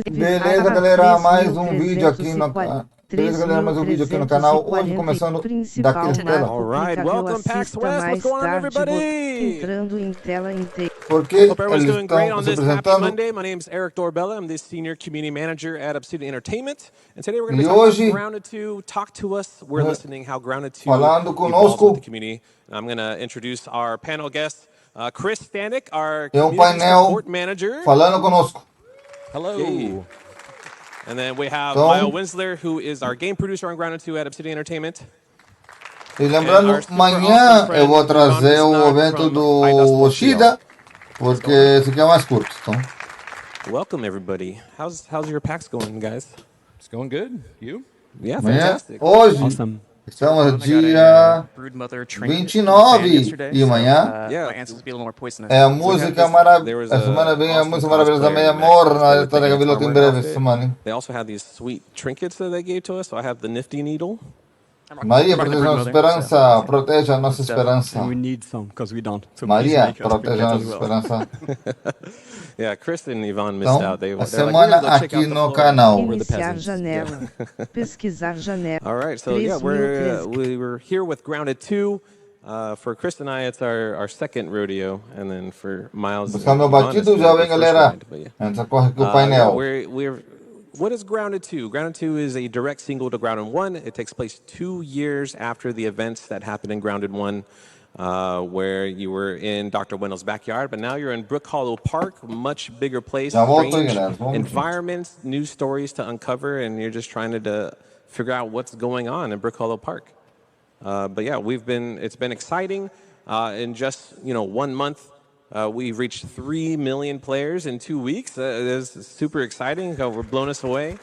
Beleza, galera, mais um vídeo aqui no Beleza, galera, mais um vídeo aqui no canal. Hoje começando daquele tela. All right, welcome PAX West. What's going on, everybody? Porque Hope everyone's eles doing great estão on se this happy apresentando Monday. My name is Eric Dorbella. I'm the Senior Community Manager at Obsidian Entertainment. And today we're going to e be talking hoje about Grounded 2. Talk to us. We're listening how Grounded 2 falando evolves with the conosco community. And I'm going to introduce our panel guest, Chris Stanek, our é Community painel Support Manager. falando conosco. Hello. Yay. And then we have Então, Mile Winsler, who is our game producer on Grounded 2 at Obsidian Entertainment. e lembrando, amanhã eu vou trazer o evento do Oshida, porque esse aqui é mais curto. Então. Welcome, everybody. How's your PAX going, guys? It's going good. You? Yeah, Amanhã, fantastic. hoje, Awesome. estamos dia 29 e amanhã é a música maravilhosa. A semana vem a música maravilhosa, meia morna, está de cabelo em breve essa semana. They also have these sweet trinkets that they gave to us. So I have the nifty needle. Maria, proteja a nossa esperança, proteja a nossa esperança. And we need some because we don't. So Maria, please make us proteja a bring nossa that as well. esperança. Yeah, Chris and Yvonne missed Então, out. They a they're semana like, "Here, go check aqui out the no floor." canal. Iniciar janela. Pesquisar janela. All right, so yeah, we were here with Grounded 2. For Chris and I, it's our second rodeo, and then for Miles. Buscar meu Yvonne, it's batido, já the vem, first galera. ride, but yeah. Antes corre aqui o painel. What is Grounded 2? Grounded 2 is a direct sequel to Grounded 1. It takes place 2 years after the events that happened in Grounded 1, where you were in Dr. Wendell's backyard, but now you're in Brook Hollow Park, much bigger place, strange environments, new stories to uncover, and you're just trying to figure out what's going on in Brook Hollow Park. But yeah, it's been exciting. In just 1 month, we've reached 3 million players in 2 weeks. It's super exciting. We're blown us away.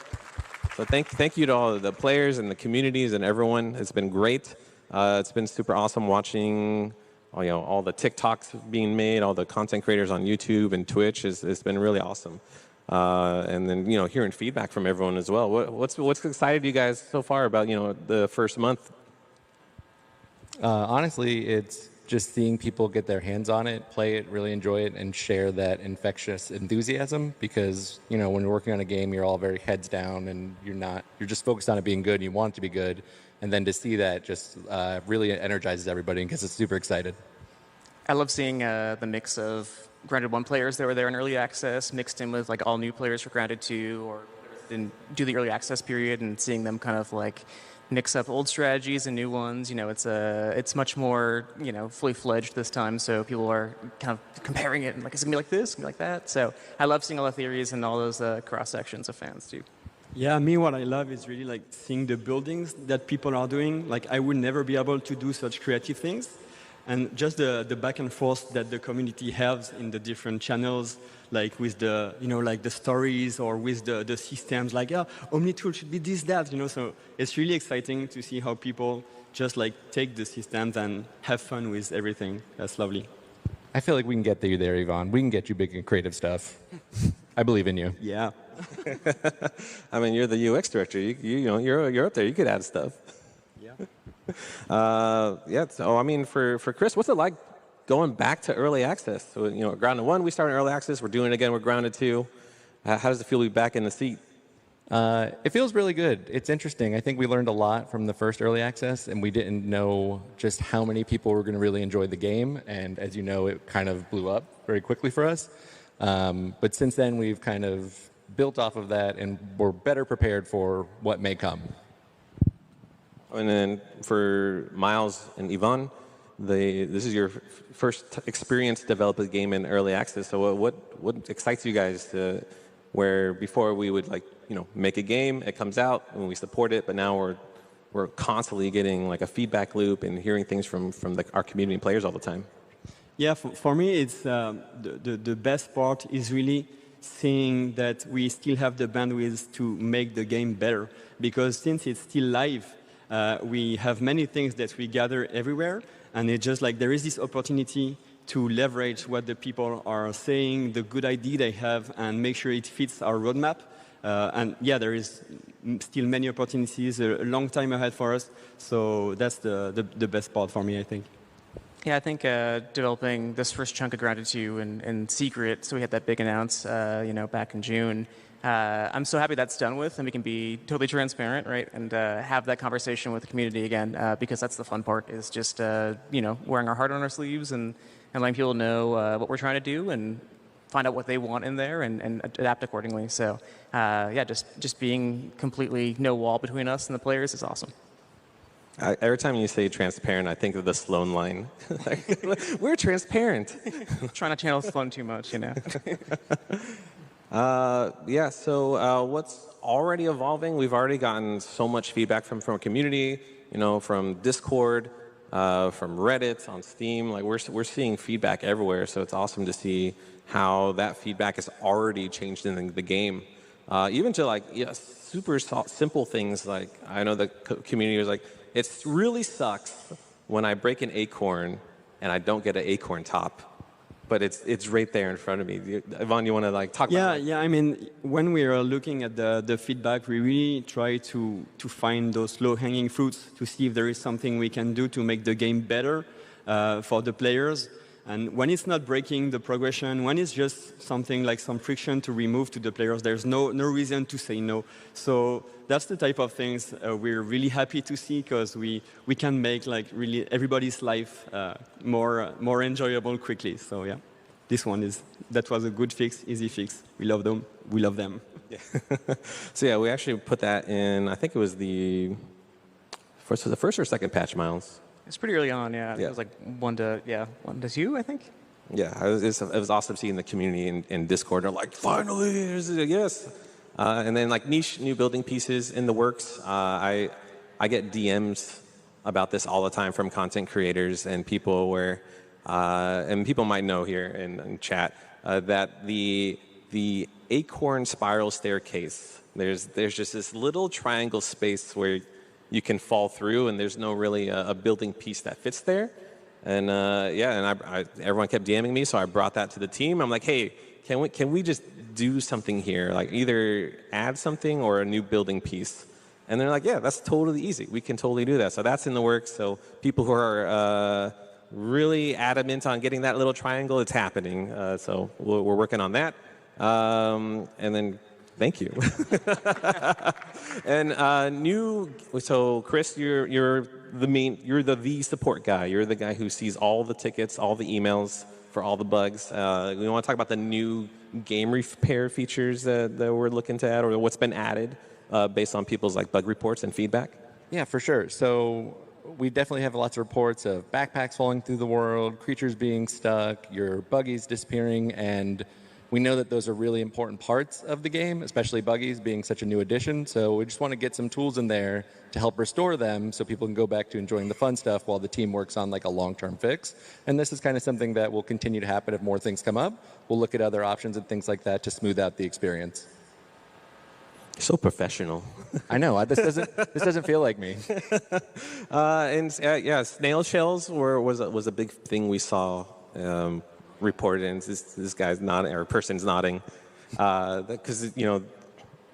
So thank you to all the players and the communities and everyone. It's been great. It's been super awesome watching all the TikToks being made, all the content creators on YouTube and Twitch. It's been really awesome. And then hearing feedback from everyone as well. What's excited you guys so far about the first month? Honestly, it's just seeing people get their hands on it, play it, really enjoy it, and share that infectious enthusiasm. Because when you're working on a game, you're all very heads down, and you're just focused on it being good, and you want it to be good. And then to see that just really energizes everybody and gets us super excited. I love seeing the mix of Grounded 1 players that were there in early access mixed in with all new players for Grounded 2 or didn't do the early access period, and seeing them kind of mix up old strategies and new ones. It's much more fully fledged this time, so people are kind of comparing it and is it gonna be like this, it's gonna be like that. So I love seeing all the theories and all those cross sections of fans too. Yeah, me, what I love is really seeing the buildings that people are doing. I would never be able to do such creative things. And just the back and forth that the community has in the different channels, with the, the stories or with the systems, Omnitool should be this, that, So it's really exciting to see how people just take the systems and have fun with everything. That's lovely. I feel like we can get you there, Yvonne. We can get you big and creative stuff. I believe in you. Yeah. I mean, you're the UX director. You're up there. You could add stuff. Yeah. Yeah. So I mean, for Chris, what's it like going back to early access? So Grounded 1, we started early access. We're doing it again. We're Grounded 2. How does it feel to be back in the seat? It feels really good. It's interesting. I think we learned a lot from the first early access, and we didn't know just how many people were going to really enjoy the game. And as you know, it kind of blew up very quickly for us. But since then, we've kind of built off of that, and we're better prepared for what may come. And then for Miles and Yvonne, this is your first experience developing a game in early access. So what excites you guys where before we would make a game, it comes out and we support it, but now we're constantly getting a feedback loop and hearing things from our community and players all the time. Yeah, for me, it's the best part is really seeing that we still have the bandwidth to make the game better. Because since it's still live, we have many things that we gather everywhere, and it's just there is this opportunity to leverage what the people are saying, the good idea they have, and make sure it fits our roadmap. And yeah, there is still many opportunities, a long time ahead for us. So that's the best part for me, I think. Yeah, I think developing this first chunk of Grounded 2 in secret, so we had that big announce, back in June. I'm so happy that's done with, and we can be totally transparent, right, and have that conversation with the community again, because that's the fun part, is just wearing our heart on our sleeves and letting people know what we're trying to do and find out what they want in there and adapt accordingly. So yeah, just being completely no wall between us and the players is awesome. Every time you say transparent, I think of the Sloan line. We're transparent. Trying to channel Sloan too much, Yeah, so what's already evolving, we've already gotten so much feedback from our community, from Discord, from Reddit, on Steam. Like we're seeing feedback everywhere, so it's awesome to see how that feedback has already changed in the game. Even to super simple things, like I know the community was like, it really sucks when I break an acorn and I don't get an acorn top. But it's right there in front of me. Yvonne, you want to talk about that? Yeah. I mean, when we are looking at the feedback, we really try to find those low-hanging fruits to see if there is something we can do to make the game better for the players. And when it's not breaking the progression, when it's just something like some friction to remove to the players, there's no reason to say no. So that's the type of things we're really happy to see, because we can make really everybody's life more enjoyable quickly. So yeah, that was a good fix, easy fix. We love them. We love them. Yeah. So yeah, we actually put that in. I think it was the first or second patch, Miles. It's pretty early on, yeah. It was like 1 to 2, I think. Yeah, it was awesome seeing the community in Discord. They're like, finally, yes. And then niche new building pieces in the works. I get DMs about this all the time from content creators and people and people might know here in chat that the acorn spiral staircase. There's just this little triangle space where you can fall through, and there's no really a building piece that fits there. And everyone kept DMing me, so I brought that to the team. I'm like, hey, can we just do something here? Either add something or a new building piece. And they're like, yeah, that's totally easy. We can totally do that. So that's in the works. So people who are really adamant on getting that little triangle, it's happening. So we're working on that. And then thank you. And so Chris, you're the support guy. You're the guy who sees all the tickets, all the emails for all the bugs. We want to talk about the new game repair features that we're looking to add, or what's been added based on people's bug reports and feedback. Yeah, for sure. So we definitely have lots of reports of backpacks falling through the world, creatures being stuck, your buggies disappearing, and we know that those are really important parts of the game, especially buggies being such a new addition. So we just want to get some tools in there to help restore them so people can go back to enjoying the fun stuff while the team works on a long-term fix. And this is kind of something that will continue to happen if more things come up. We'll look at other options and things like that to smooth out the experience. So professional. I know. This doesn't feel like me. Snail shells was a big thing we saw reported, and this guy's nodding, or person's nodding, because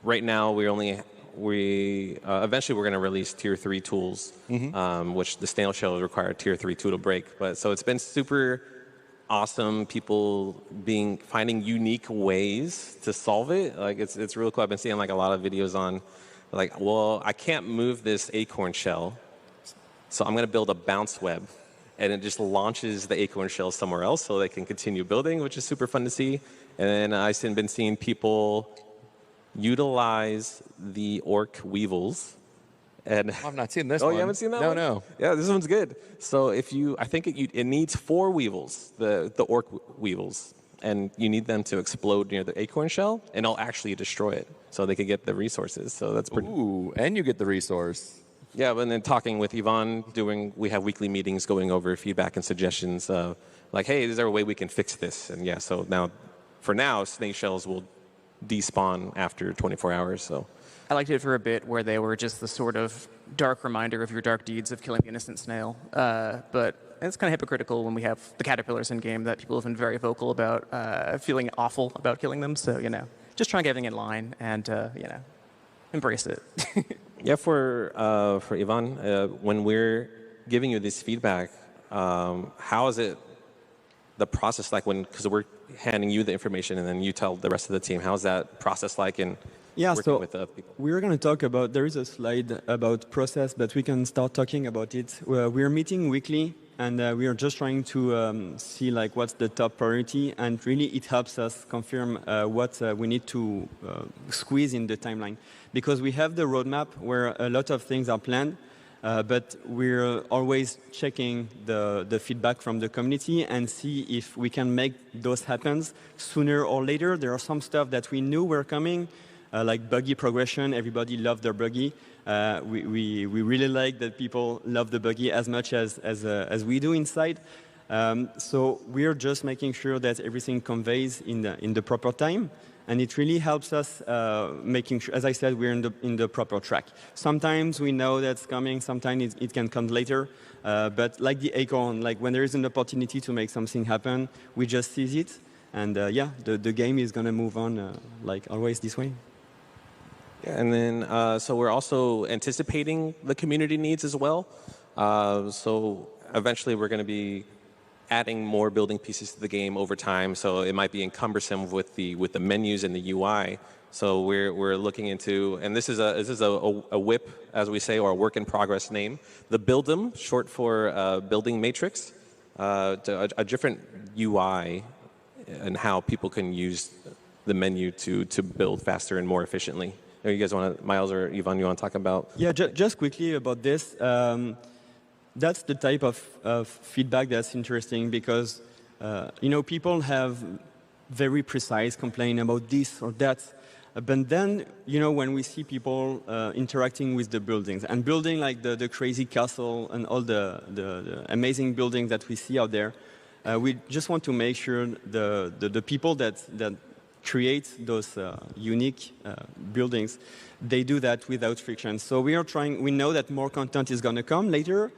right now eventually we're going to release tier 3 tools, which the snail shell require a tier 3 tool to break. But so it's been super awesome, people finding unique ways to solve it. It's really cool. I've been seeing a lot of videos on well, I can't move this acorn shell, so I'm going to build a bounce web. And it just launches the acorn shell somewhere else so they can continue building, which is super fun to see. And then I've been seeing people utilize the orc weevils. And I've not seen this one. Oh, you haven't seen that one? No. Yeah, this one's good. So I think it needs 4 weevils, the orc weevils. And you need them to explode near the acorn shell, and it'll actually destroy it so they can get the resources. So that's pretty. Ooh, and you get the resource. Yeah, and then talking with Yvonne, we have weekly meetings going over feedback and suggestions. Hey, is there a way we can fix this? And yeah, so for now, snake shells will despawn after 24 hours. So I liked it for a bit where they were just the sort of dark reminder of your dark deeds of killing the innocent snail. But it's kind of hypocritical when we have the caterpillars in game that people have been very vocal about feeling awful about killing them. So just try and get everything in line and embrace it. Yeah, for Yvonne, when we're giving you this feedback, how is it the process because we're handing you the information, and then you tell the rest of the team. How's that process like in working with other people? We're going to talk about, there is a slide about process, but we can start talking about it. We're meeting weekly, and we are just trying to see like what's the top priority, and really it helps us confirm what we need to squeeze in the timeline. Because we have the roadmap where a lot of things are planned, but we're always checking the feedback from the community and see if we can make those happen sooner or later. There are some stuff that we knew were coming, like buggy progression. Everybody loved their buggy. We really like that people love the buggy as much as we do inside. So we're just making sure that everything conveys in the proper time. And it really helps us making sure, as I said, we're in the proper track. Sometimes we know that's coming, sometimes it can come later. But like the acorn, like when there is an opportunity to make something happen, we just seize it. And yeah, the game is going to move on like always this way. Yeah, and then so we're also anticipating the community needs as well. So eventually we're going to be adding more building pieces to the game over time, so it might be cumbersome with the menus and the UI. So we're looking into, and this is a WIP, as we say, or a work in progress name. The Build'em, short for building matrix, a different UI, and how people can use the menu to build faster and more efficiently. You guys want to, Miles or Yvonne, you want to talk about? Yeah, just quickly about this. That's the type of feedback that's interesting because, people have very precise complaint about this or that. But then, when we see people interacting with the buildings and building like the crazy castle and all the amazing buildings that we see out there, we just want to make sure the people that create those unique buildings, they do that without friction. So we know that more content is going to come later.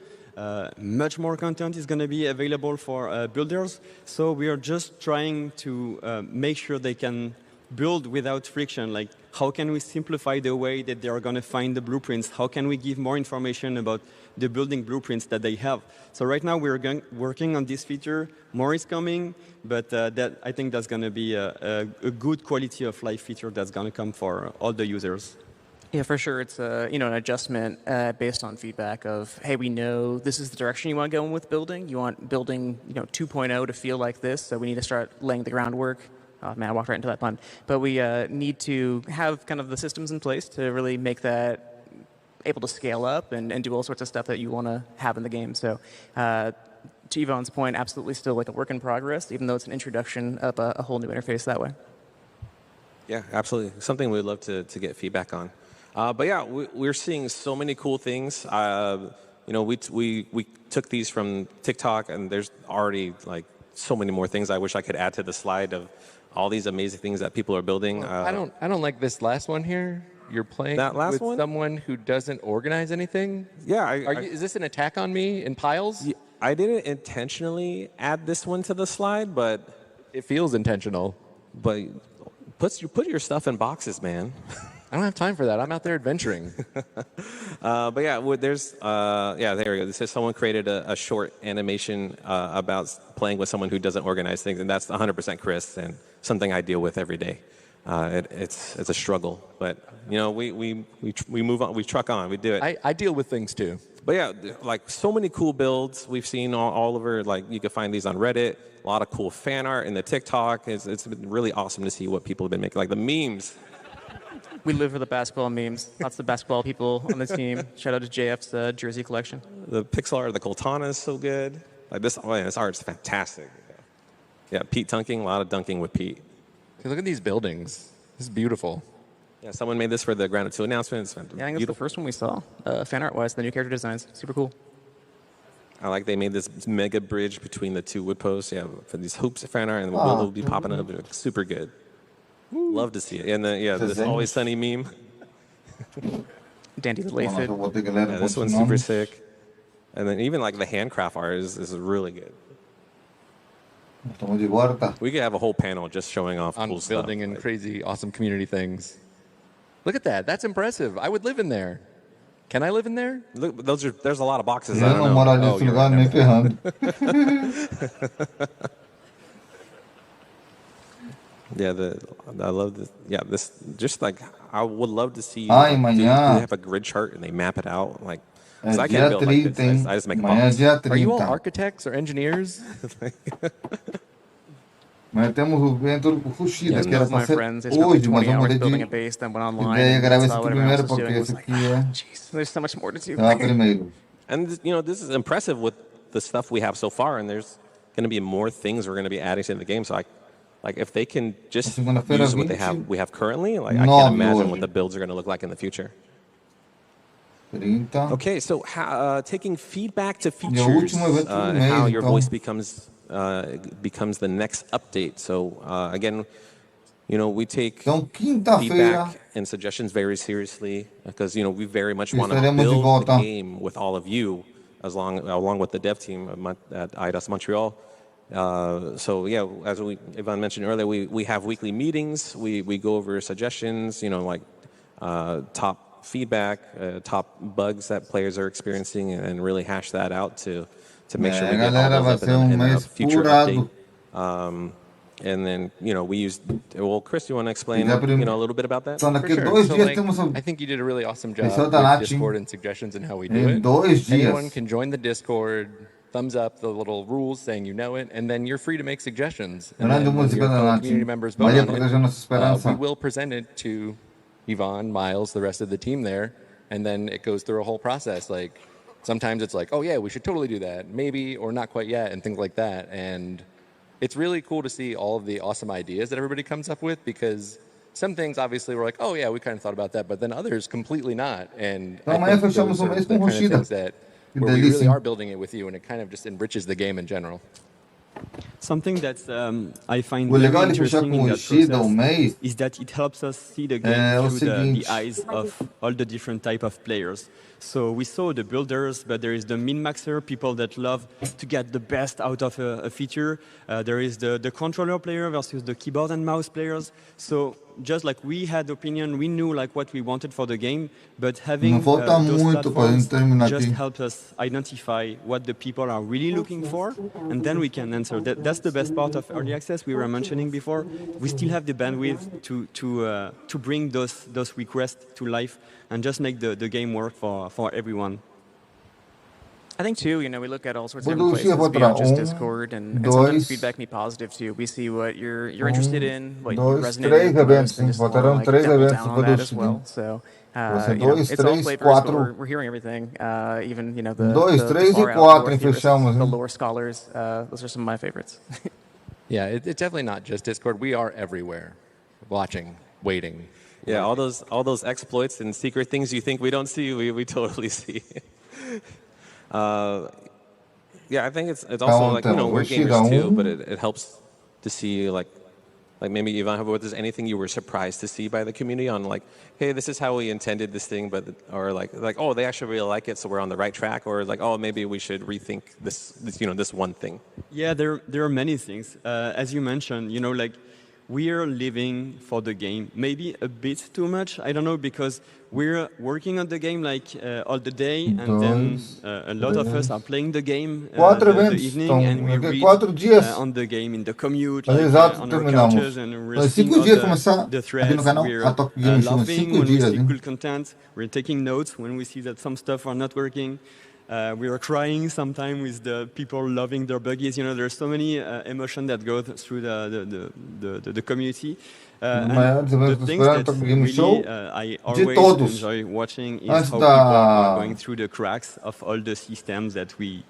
Much more content is going to be available for builders. So we are just trying to make sure they can build without friction. Like, how can we simplify the way that they are going to find the blueprints? How can we give more information about the building blueprints that they have? So right now we're working on this feature. More is coming, but I think that's going to be a good quality of life feature that's going to come for all the users. Yeah, for sure. It's an adjustment based on feedback of, hey, we know this is the direction you want to go in with building. You want building 2.0 to feel like this, so we need to start laying the groundwork. Oh, man, I walked right into that pun. But we need to have kind of the systems in place to really make that able to scale up and do all sorts of stuff that you want to have in the game. So to Yvonne's point, absolutely still like a work in progress, even though it's an introduction of a whole new interface that way. Yeah, absolutely. Something we'd love to get feedback on. But yeah, we're seeing so many cool things. We took these from TikTok, and there's already like so many more things I wish I could add to the slide of all these amazing things that people are building. I don't like this last one here. You're playing with someone who doesn't organize anything. Yeah. Is this an attack on me in piles? I didn't intentionally add this one to the slide, but it feels intentional. But put your stuff in boxes, man. I don't have time for that. I'm out there adventuring. But yeah, there's there we go. This says someone created a short animation about playing with someone who doesn't organize things, and that's 100% Chris and something I deal with every day. It's a struggle, but we move on, we truck on, we do it. I deal with things too. But yeah, like so many cool builds we've seen all over. Like you can find these on Reddit. A lot of cool fan art in the TikTok. It's been really awesome to see what people have been making, like the memes. We live for the basketball memes. Lots of basketball people on the team. Shout out to JF's jersey collection. The pixel art of the Coltana is so good. Like this art's fantastic. Yeah, Pete dunking, a lot of dunking with Pete. Hey, look at these buildings. This is beautiful. Yeah, someone made this for the Grounded 2 announcement. It's I think it's the first one we saw, fan art-wise, the new character designs. Super cool. I like they made this mega bridge between the two wood posts. Yeah, for these hoops fan art, and the will be popping up. It's super good. Love to see it. And this Always Sunny meme. Dandy the Lace. Yeah, this one's super sick. And then even like the handcraft art is really good. We could have a whole panel just showing off on cool building stuff. And crazy, awesome community things. Look at that. That's impressive. I would live in there. Can I live in there? Look, there's a lot of boxes. I don't know. Yeah, I love this. Yeah, this just like I would love to see. Ah, e Like, do they amanhã have a grid chart and they map it out? Like, é because I can't dia build like 30, this. hein? I just make a Amanhã é box. dia Are you all 30. architects or engineers? Mas temos o evento Fushida, Yes, que era both para my ser friends, they spent like hoje, mas 20 eu hours mudei building a de base, then went online ideia, and gravar esse saw aqui what everyone else primeiro, was porque doing. esse Was like, aqui é jeez, there's so much more to do. primeiro. And this is impressive with the stuff we have so far, and there's going to be more things we're going to be adding to the game. So like if they can just Segunda-feira, use what we have currently, like I can't imagine what the builds are going to look like in the future. 30. Okay, so taking feedback to E o features, último evento do mês, how your então. voice becomes the next update. So again, we take Então, quinta-feira, feedback and suggestions very seriously because we very much want to estaremos de build the volta. game with all of you, along with the dev team at IDOS Montreal. So yeah, as Ivan mentioned earlier, we have weekly meetings. We go over suggestions, like top feedback, top bugs that players are experiencing, and really hash that out to make sure we get all galera, vai those ser up in a mês future furado. update. And then, we used, well, Chris, you want to explain, E a little bit about that? Só For daqui sure. 2 So, dias like, temos o I think you did a really awesome Esse é o job da with Nath. Discord and suggestions and how we do Em it. 2 dias. Anyone can join the Discord, thumbs up the little rules saying you know it, and then you're free to make suggestions. And Grande then when música your da fellow Nath. community members vote Maria on proteja nossa it, esperança. we will present it to Yvonne, Miles, the rest of the team there, and then it goes through a whole process. Like, sometimes it's like, oh yeah, we should totally do that, maybe, or not quite yet, and things like that. And it's really cool to see all of the awesome ideas that everybody comes up with, because some things obviously we're like, oh yeah, we kind of thought about that, but then others completely not. And Então I amanhã think fechamos those o are mês the com kind of Fushida. things that Que where we really delícia. are building it with you, and it kind of just enriches the game in general. Something that I find O very legal de fechar interesting com in o that Ishida o process mês is that it helps us see the game é o through the seguinte. eyes of all the different type of players. So we saw the builders, but there is the min-maxer, people that love to get the best out of a feature. There is the controller player versus the keyboard and mouse players. So just like we had opinion, we knew like what we wanted for the game, but having Não falta those muito para a gente platforms terminar just aqui. help us identify what the people are really looking for, and then we can answer. That's the best part of early access we were mentioning before. We still have the bandwidth to bring those requests to life and just make the game work for everyone. I think too, we look at all sorts of Vou different do places beyond just 1, Discord, and 2, sometimes feedback can be positive too. We see what you're interested in, what you 2, resonate 3 with the eventos, most, and sim. just want to Faltaram like 3 double eventos down para on that as Fushida. well. So Vai ser 2, it's all 3, flavors, but 4. we're hearing everything. Even the 2, 3 far e out 4 lore em theorists, fechamos, the hein? lore scholars. Those are some of my favorites. Yeah, it's definitely not just Discord. We are everywhere, watching, waiting. Yeah, all those exploits and secret things you think we don't see, we totally see. Yeah, I think it's also like, we're gamers too, but it helps to see like maybe Ivan, if there's anything you were surprised to see by the community on like, hey, this is how we intended this thing, but or like oh, they actually really like it, so we're on the right track, or like, oh, maybe we should rethink this one thing. Yeah, there are many things. As you mentioned, like we are living for the game, maybe a bit too much. I don't know, because we're working on the game like all the day, and then a lot of us are playing the game the evening, and we read on the game in the commute, like on our couches, and we're seeing all the threads. We're laughing when we see cool content. We're taking notes when we see that some stuff are not working. We are crying sometimes with the people loving their buggies. There's so many emotions that go through the community. And the things that really I always enjoy watching is how people are going through the cracks of all the systems that we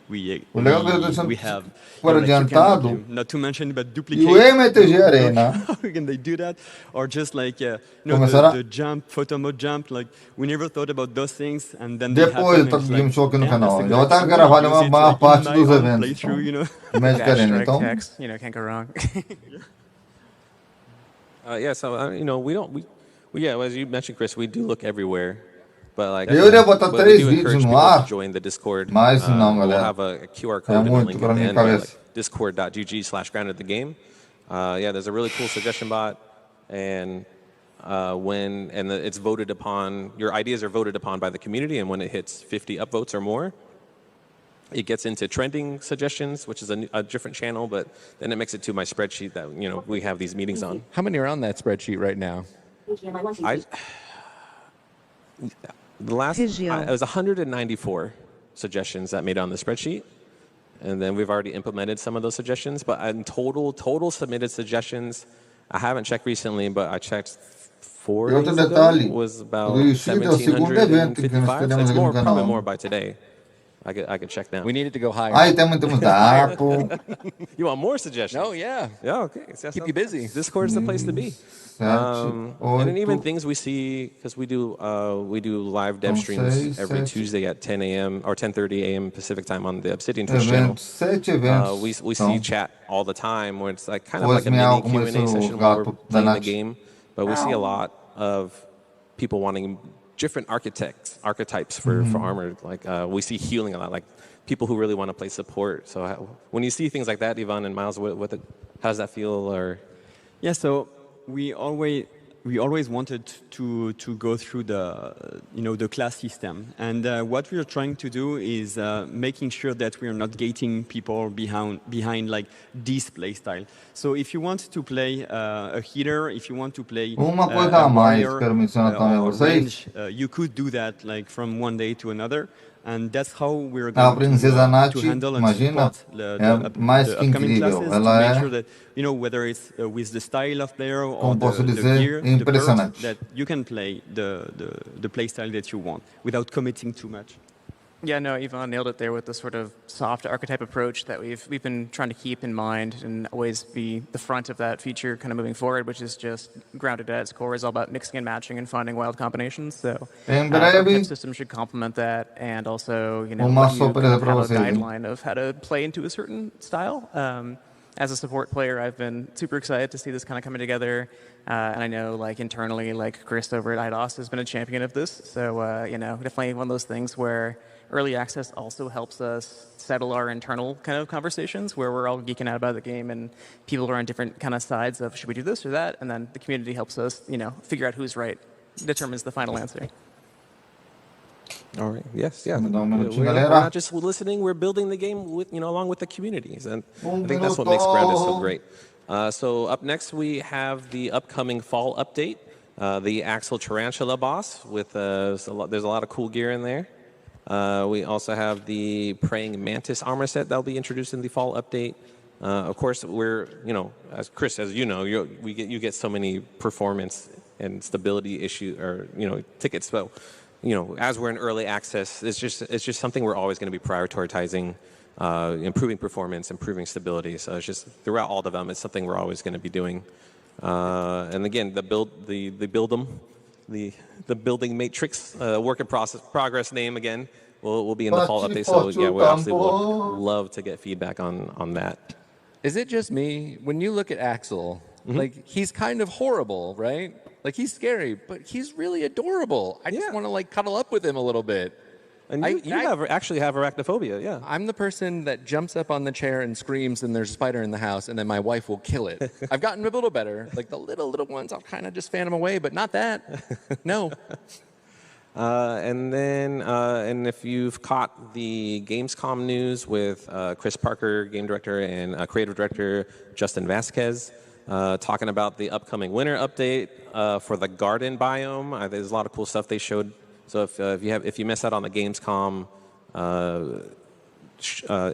have. Not to mention, but duplicate. How can they do that? Or just like the jump, photo mode jump. Like we never thought about those things, and then they happen. Depois do Game Show aqui no Yeah, canal. that's Já vou estar exactly gravando use uma it, maior like, parte in my dos own eventos. playthrough, Magic Dash, Arena, strike, então. text, can't go wrong. Yeah, so as you mentioned, Chris, we do look everywhere. But like, Eu iria botar but 3 we do vídeos encourage no people ar, to join the Discord. mas não, We'll galera. have a QR É code and a muito link para at the minha end, but, cabeça. like discord.gg/groundedthegame. Yeah, there's a really cool suggestion bot, and it's voted upon. Your ideas are voted upon by the community, and when it hits 50 upvotes or more, It gets into trending suggestions, which is a different channel, but then it makes it to my spreadsheet that we have these meetings on. How many are on that spreadsheet right now? It was 194 suggestions that made it on the spreadsheet, and then we've already implemented some of those suggestions. But in total submitted suggestions, I haven't checked recently, but I checked 4 days ago, was about 1,755. So it's probably more by today. I could check now. We needed to go higher. Aí temos da Apple. You want more suggestions? Oh, yeah. Yeah, okay. Keep you busy. Discord's the place to be. And then even things we see, because we do live dev streams every Tuesday at 10 a.m. or 10:30 a.m. Pacific time on the Obsidian Twitch channel. We see chat all the time where it's like kind of like a mini Q&A session while we're playing the game. But we see a lot of people wanting different archetypes for armor. Like we see healing a lot, like people who really want to play support. So when you see things like that, Ivan and Miles, how does that feel? Or yeah, so we always wanted to go through the class system, and what we are trying to do is making sure that we are not gating people behind like this play style. So if you want to play a healer, if you want to play a warrior, or range, you could do that like from one day to another. And that's how we're going to handle and support the upcoming classes to make sure that, whether it's with the style of player or the gear, the perks, that you can play the play style that you want without committing too much. Yeah, no, Ivan nailed it there with the sort of soft archetype approach that we've been trying to keep in mind and always be the front of that feature kind of moving forward, which is just grounded at its core is all about mixing and matching and finding wild combinations. So the system should complement that, and also let you have a guideline of how to play into a certain style. As a support player, I've been super excited to see this kind of coming together. And I know, like, internally, like, Chris over at IDOS has been a champion of this. So, definitely one of those things where early access also helps us settle our internal kind of conversations where we're all geeking out about the game and people are on different kind of sides of should we do this or that, and then the community helps us, figure out who's right, determines the final answer. All right. Yes. Yeah. We're not just listening. We're building the game with, along with the communities, and I think that's what makes Grounded so great. So up next we have the upcoming fall update, the Axel Tarantula boss with there's a lot of cool gear in there. We also have the Praying Mantis armor set that will be introduced in the fall update. Of course, we're as Chris, as you know, you get so many performance and stability tickets. So as we're in early access, it's just something we're always going to be prioritizing, improving performance, improving stability. So it's just throughout all development, it's something we're always going to be doing. And again, the building matrix, work in progress name again, will be in the fall update. So yeah, we obviously would love to get feedback on that. Is it just me? When you look at Axel, like he's kind of horrible, right? Like he's scary, but he's really adorable. I just want to like cuddle up with him a little bit. And you actually have arachnophobia, yeah. I'm the person that jumps up on the chair and screams and there's a spider in the house and then my wife will kill it. I've gotten a little better. Like the little ones, I'll kind of just fan them away, but not that. No. And if you've caught the Gamescom news with Chris Parker, game director, and creative director Justin Vasquez, talking about the upcoming winter update for the garden biome. There's a lot of cool stuff they showed. So if you missed out on the Gamescom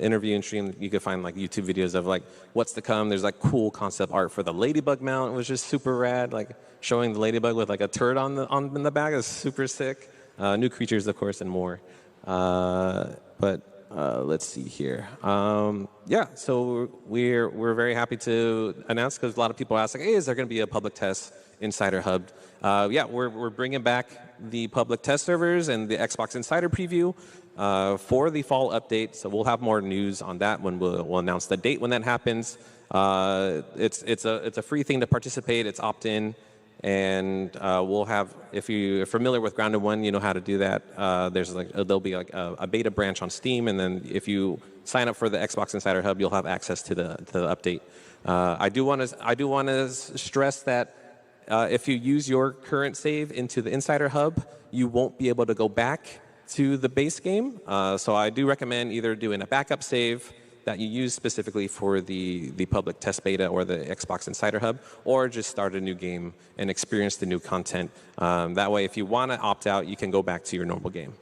interview and stream, you could find like YouTube videos of like what's to come. There's like cool concept art for the ladybug mount. It was just super rad. Like showing the ladybug with like a turret on the back is super sick. New creatures, of course, and more. But let's see here. So we're very happy to announce, because a lot of people ask, like, hey, is there going to be a public test Insider Hub? We're bringing back the public test servers and the Xbox Insider preview for the fall update. So we'll have more news on that when we'll announce the date when that happens. It's a free thing to participate. It's opt-in. And we'll have, if you're familiar with Grounded 1, you know how to do that. There'll be like a beta branch on Steam, and then if you sign up for the Xbox Insider Hub, you'll have access to the update. I do want to stress that if you use your current save into the Insider Hub, you won't be able to go back to the base game. So I do recommend either doing a backup save that you use specifically for the public test beta or the Xbox Insider Hub, or just start a new game and experience the new content. That way, if you want to opt out, you can go back to your normal game.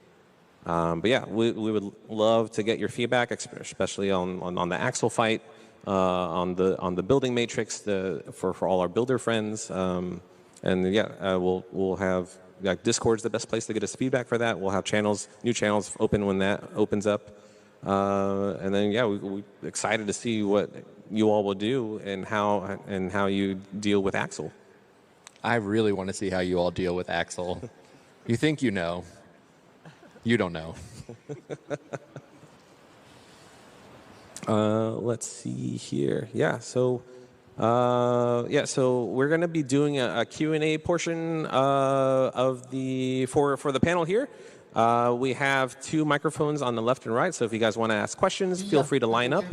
But yeah, we would love to get your feedback, especially on the Axel fight, on the building matrix, for all our builder friends. And yeah, we'll have, like, Discord's the best place to get us feedback for that. We'll have new channels open when that opens up. And then yeah, we're excited to see what you all will do and how you deal with Axel. I really want to see how you all deal with Axel. You think you know. You don't know. Let's see here. Yeah, so we're going to be doing a Q&A portion of for the panel here. We have 2 microphones on the left and right, so if you guys want to ask questions, feel free to line up.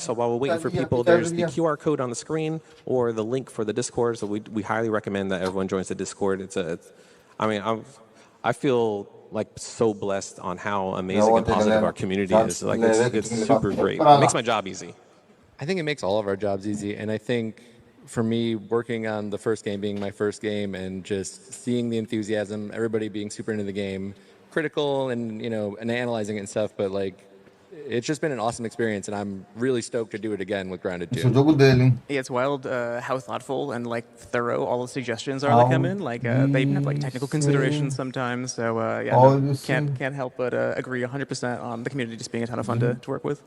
So while we're waiting for people, there's the QR code on the screen or the link for the Discord. So we highly recommend that everyone joins the Discord. I feel like so blessed on how amazing and positive our community is. Like it's super great. It makes my job easy. I think it makes all of our jobs easy, and I think for me, working on the first game being my first game and just seeing the enthusiasm, everybody being super into the game, critical and and analyzing it and stuff, but like it's just been an awesome experience, and I'm really stoked to do it again with Grounded 2. Yeah, it's wild how thoughtful and like thorough all the suggestions are that come in. Like they even have like technical considerations sometimes. So can't help but agree 100% on the community just being a ton of fun to work with.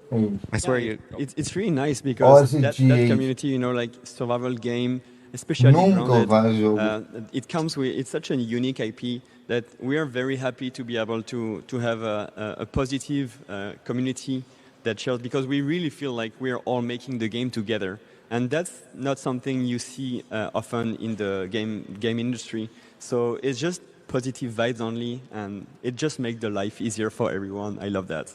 I swear it's really nice because that community, like survival game, especially Grounded, it comes with, it's such a unique IP that we are very happy to be able to have a positive community that shares, because we really feel like we're all making the game together. And that's not something you see often in the game industry. So it's just positive vibes only, and it just makes the life easier for everyone. I love that.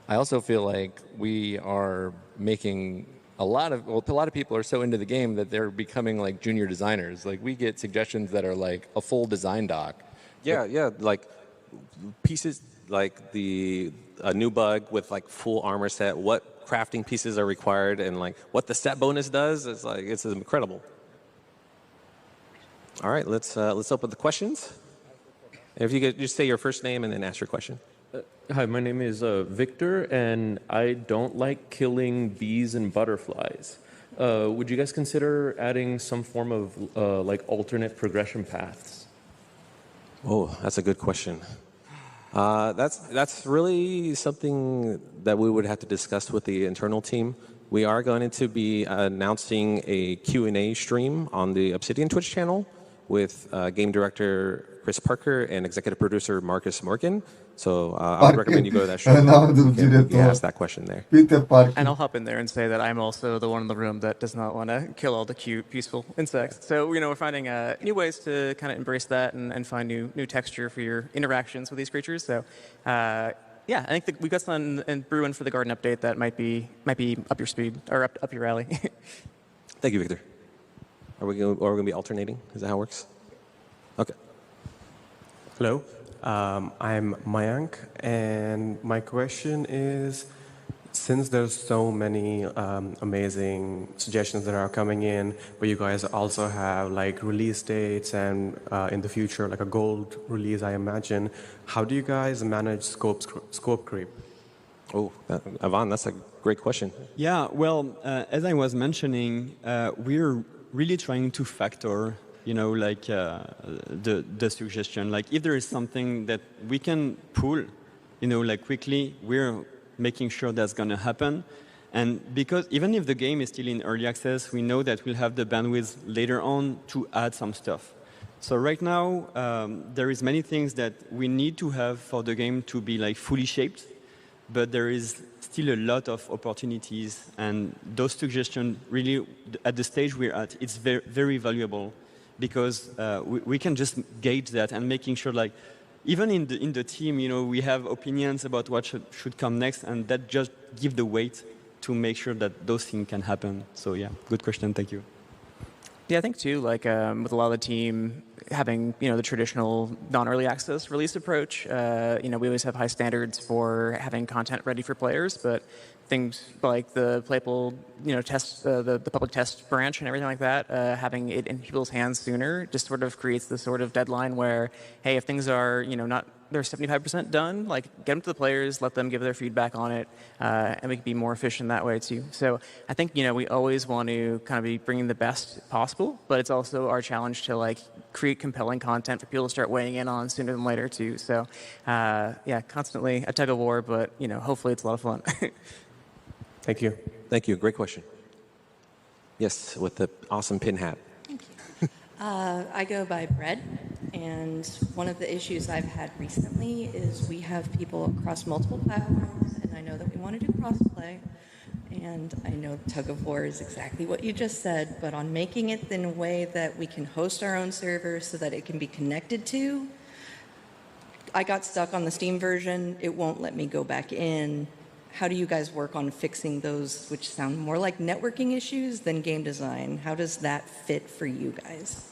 I also feel like we are making a lot of people are so into the game that they're becoming like junior designers. Like we get suggestions that are like a full design doc. Yeah, like pieces, like a new bug with like full armor set, what crafting pieces are required, and like what the set bonus does. It's incredible. All right, let's open the questions. If you could just say your first name and then ask your question. Hi, my name is Victor, and I don't like killing bees and butterflies. Would you guys consider adding some form of like alternate progression paths? Oh, that's a good question. That's really something that we would have to discuss with the internal team. We are going to be announcing a Q&A stream on the Obsidian Twitch channel with game director Chris Parker and executive producer Marcus Morgan. So I would recommend you go to that show. You can ask that question there. And I'll hop in there and say that I'm also the one in the room that does not want to kill all the cute, peaceful insects. So we're finding new ways to kind of embrace that and find new texture for your interactions with these creatures. So I think that we've got something in brewing for the garden update that might be up your speed or up your alley. Thank you, Victor. Are we going to be alternating? Is that how it works? Okay. Hello, I'm Mayank, and my question is, since there's so many amazing suggestions that are coming in, but you guys also have like release dates and in the future like a gold release, I imagine, how do you guys manage scope creep? Oh, Ivan, that's a great question. Yeah, well, as I was mentioning, we're really trying to factor the suggestion. Like if there is something that we can pull, like quickly, we're making sure that's going to happen. And because even if the game is still in early access, we know that we'll have the bandwidth later on to add some stuff. So right now, there is many things that we need to have for the game to be like fully shaped, but there is still a lot of opportunities, and those suggestions really, at the stage we're at, it's very, very valuable. Because we can just gauge that and making sure, like, even in the team, we have opinions about what should come next, and that just give the weight to make sure that those things can happen. So yeah, good question. Thank you. Yeah, I think too, like with a lot of the team having, the traditional non-early access release approach, we always have high standards for having content ready for players, but things like the playable, test, the public test branch and everything like that, having it in people's hands sooner just sort of creates this sort of deadline where, hey, if things are, not they're 75% done, like get them to the players, let them give their feedback on it, and we can be more efficient that way too. So I think, we always want to kind of be bringing the best possible, but it's also our challenge to like create compelling content for people to start weighing in on sooner than later too. So yeah, constantly a tug of war, but hopefully it's a lot of fun. Thank you. Thank you. Great question. Yes, with the awesome pin hat. Thank you. I go by Bread, and one of the issues I've had recently is we have people across multiple platforms, and I know that we want to do crossplay, and I know tug of war is exactly what you just said, but on making it in a way that we can host our own server so that it can be connected to, I got stuck on the Steam version. It won't let me go back in. How do you guys work on fixing those, which sound more like networking issues than game design? How does that fit for you guys?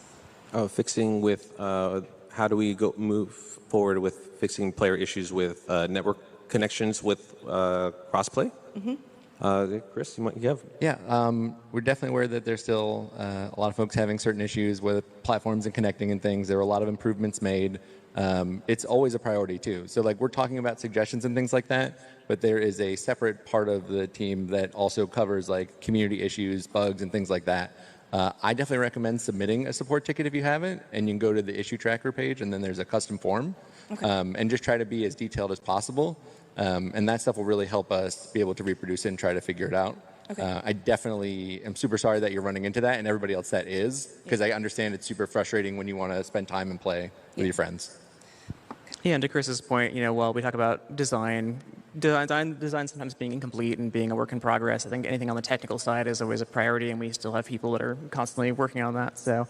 Fixing with, how do we move forward with fixing player issues with network connections with crossplay? Mm-hmm. Chris, you have? Yeah, we're definitely aware that there's still a lot of folks having certain issues with platforms and connecting and things. There were a lot of improvements made. It's always a priority too. So like we're talking about suggestions and things like that, but there is a separate part of the team that also covers like community issues, bugs, and things like that. I definitely recommend submitting a support ticket if you haven't, and you can go to the issue tracker page, and then there's a custom form, okay. And just try to be as detailed as possible. And that stuff will really help us be able to reproduce it and try to figure it out. Okay. I definitely am super sorry that you're running into that, and everybody else that is, because I understand it's super frustrating when you want to spend time and play with your friends. Yeah, and to Chris's point, while we talk about design sometimes being incomplete and being a work in progress, I think anything on the technical side is always a priority, and we still have people that are constantly working on that. So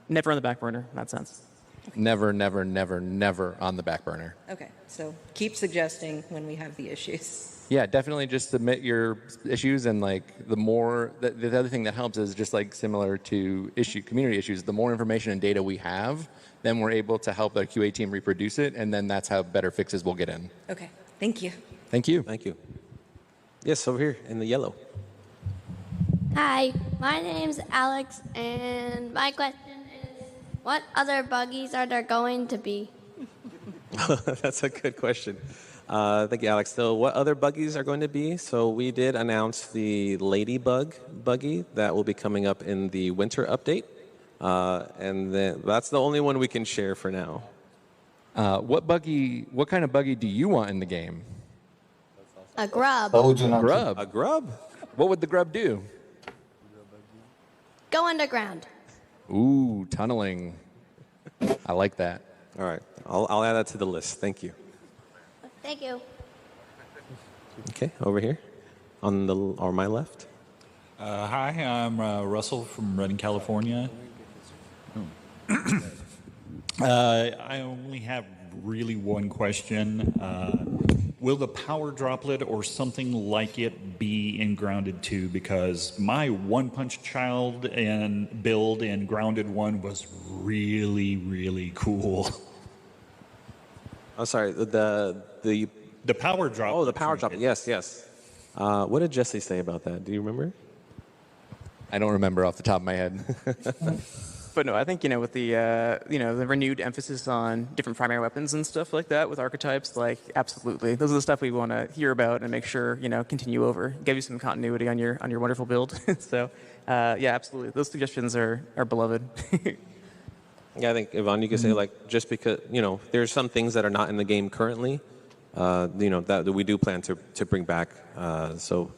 never on the back burner in that sense. Okay. Never, never, never, never on the back burner. Okay, so keep suggesting when we have the issues. Yeah, definitely just submit your issues, and like the other thing that helps is just like similar to community issues, the more information and data we have, then we're able to help the QA team reproduce it, and then that's how better fixes will get in. Okay, thank you. Thank you. Thank you. Yes, over here in the yellow. Hi, my name's Alex, and my question is, what other buggies are there going to be? That's a good question. Thank you, Alex. So what other buggies are going to be? So we did announce the Ladybug buggy that will be coming up in the winter update. And then that's the only one we can share for now. What kind of buggy do you want in the game? A grub. A grub? What would the grub do? Go underground. Ooh, tunneling. I like that. All right. I'll add that to the list. Thank you. Thank you. Okay, over here on my left. Hi, I'm Russell from Redding, California. I only have really one question. Will the power droplet or something like it be in Grounded 2? Because my One Punch Child and build in Grounded 1 was really, really cool. Oh, sorry, the power droplet. Oh, the power droplet. Yes, yes. What did Jesse say about that? Do you remember? I don't remember off the top of my head. But no, I think, with the, the renewed emphasis on different primary weapons and stuff like that with archetypes, like, absolutely. Those are the stuff we want to hear about and make sure, continue over. Give you some continuity on your wonderful build. So, yeah, absolutely. Those suggestions are beloved. Yeah, I think, Yvonne, you could say, like, just because, there's some things that are not in the game currently, that we do plan to bring back. So,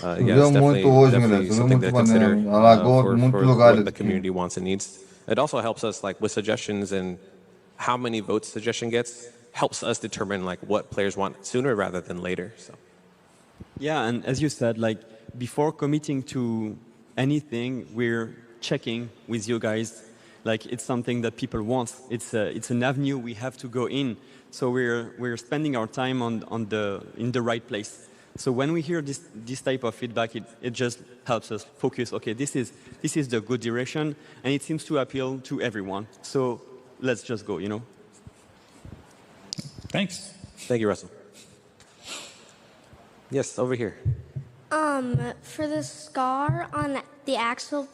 yeah, it's definitely something to consider for what the community wants and needs. It also helps us, like, with suggestions and how many votes suggestion gets, helps us determine, like, what players want sooner rather than later. So. Yeah, and as you said, like, before committing to anything, we're checking with you guys. Like, it's something that people want. It's an avenue we have to go in. So we're spending our time in the right place. So when we hear this type of feedback, it just helps us focus. Okay, this is the good direction, and it seems to appeal to everyone. So let's just go. Thanks. Thank you, Russell. Yes, over here. For the scar on the axle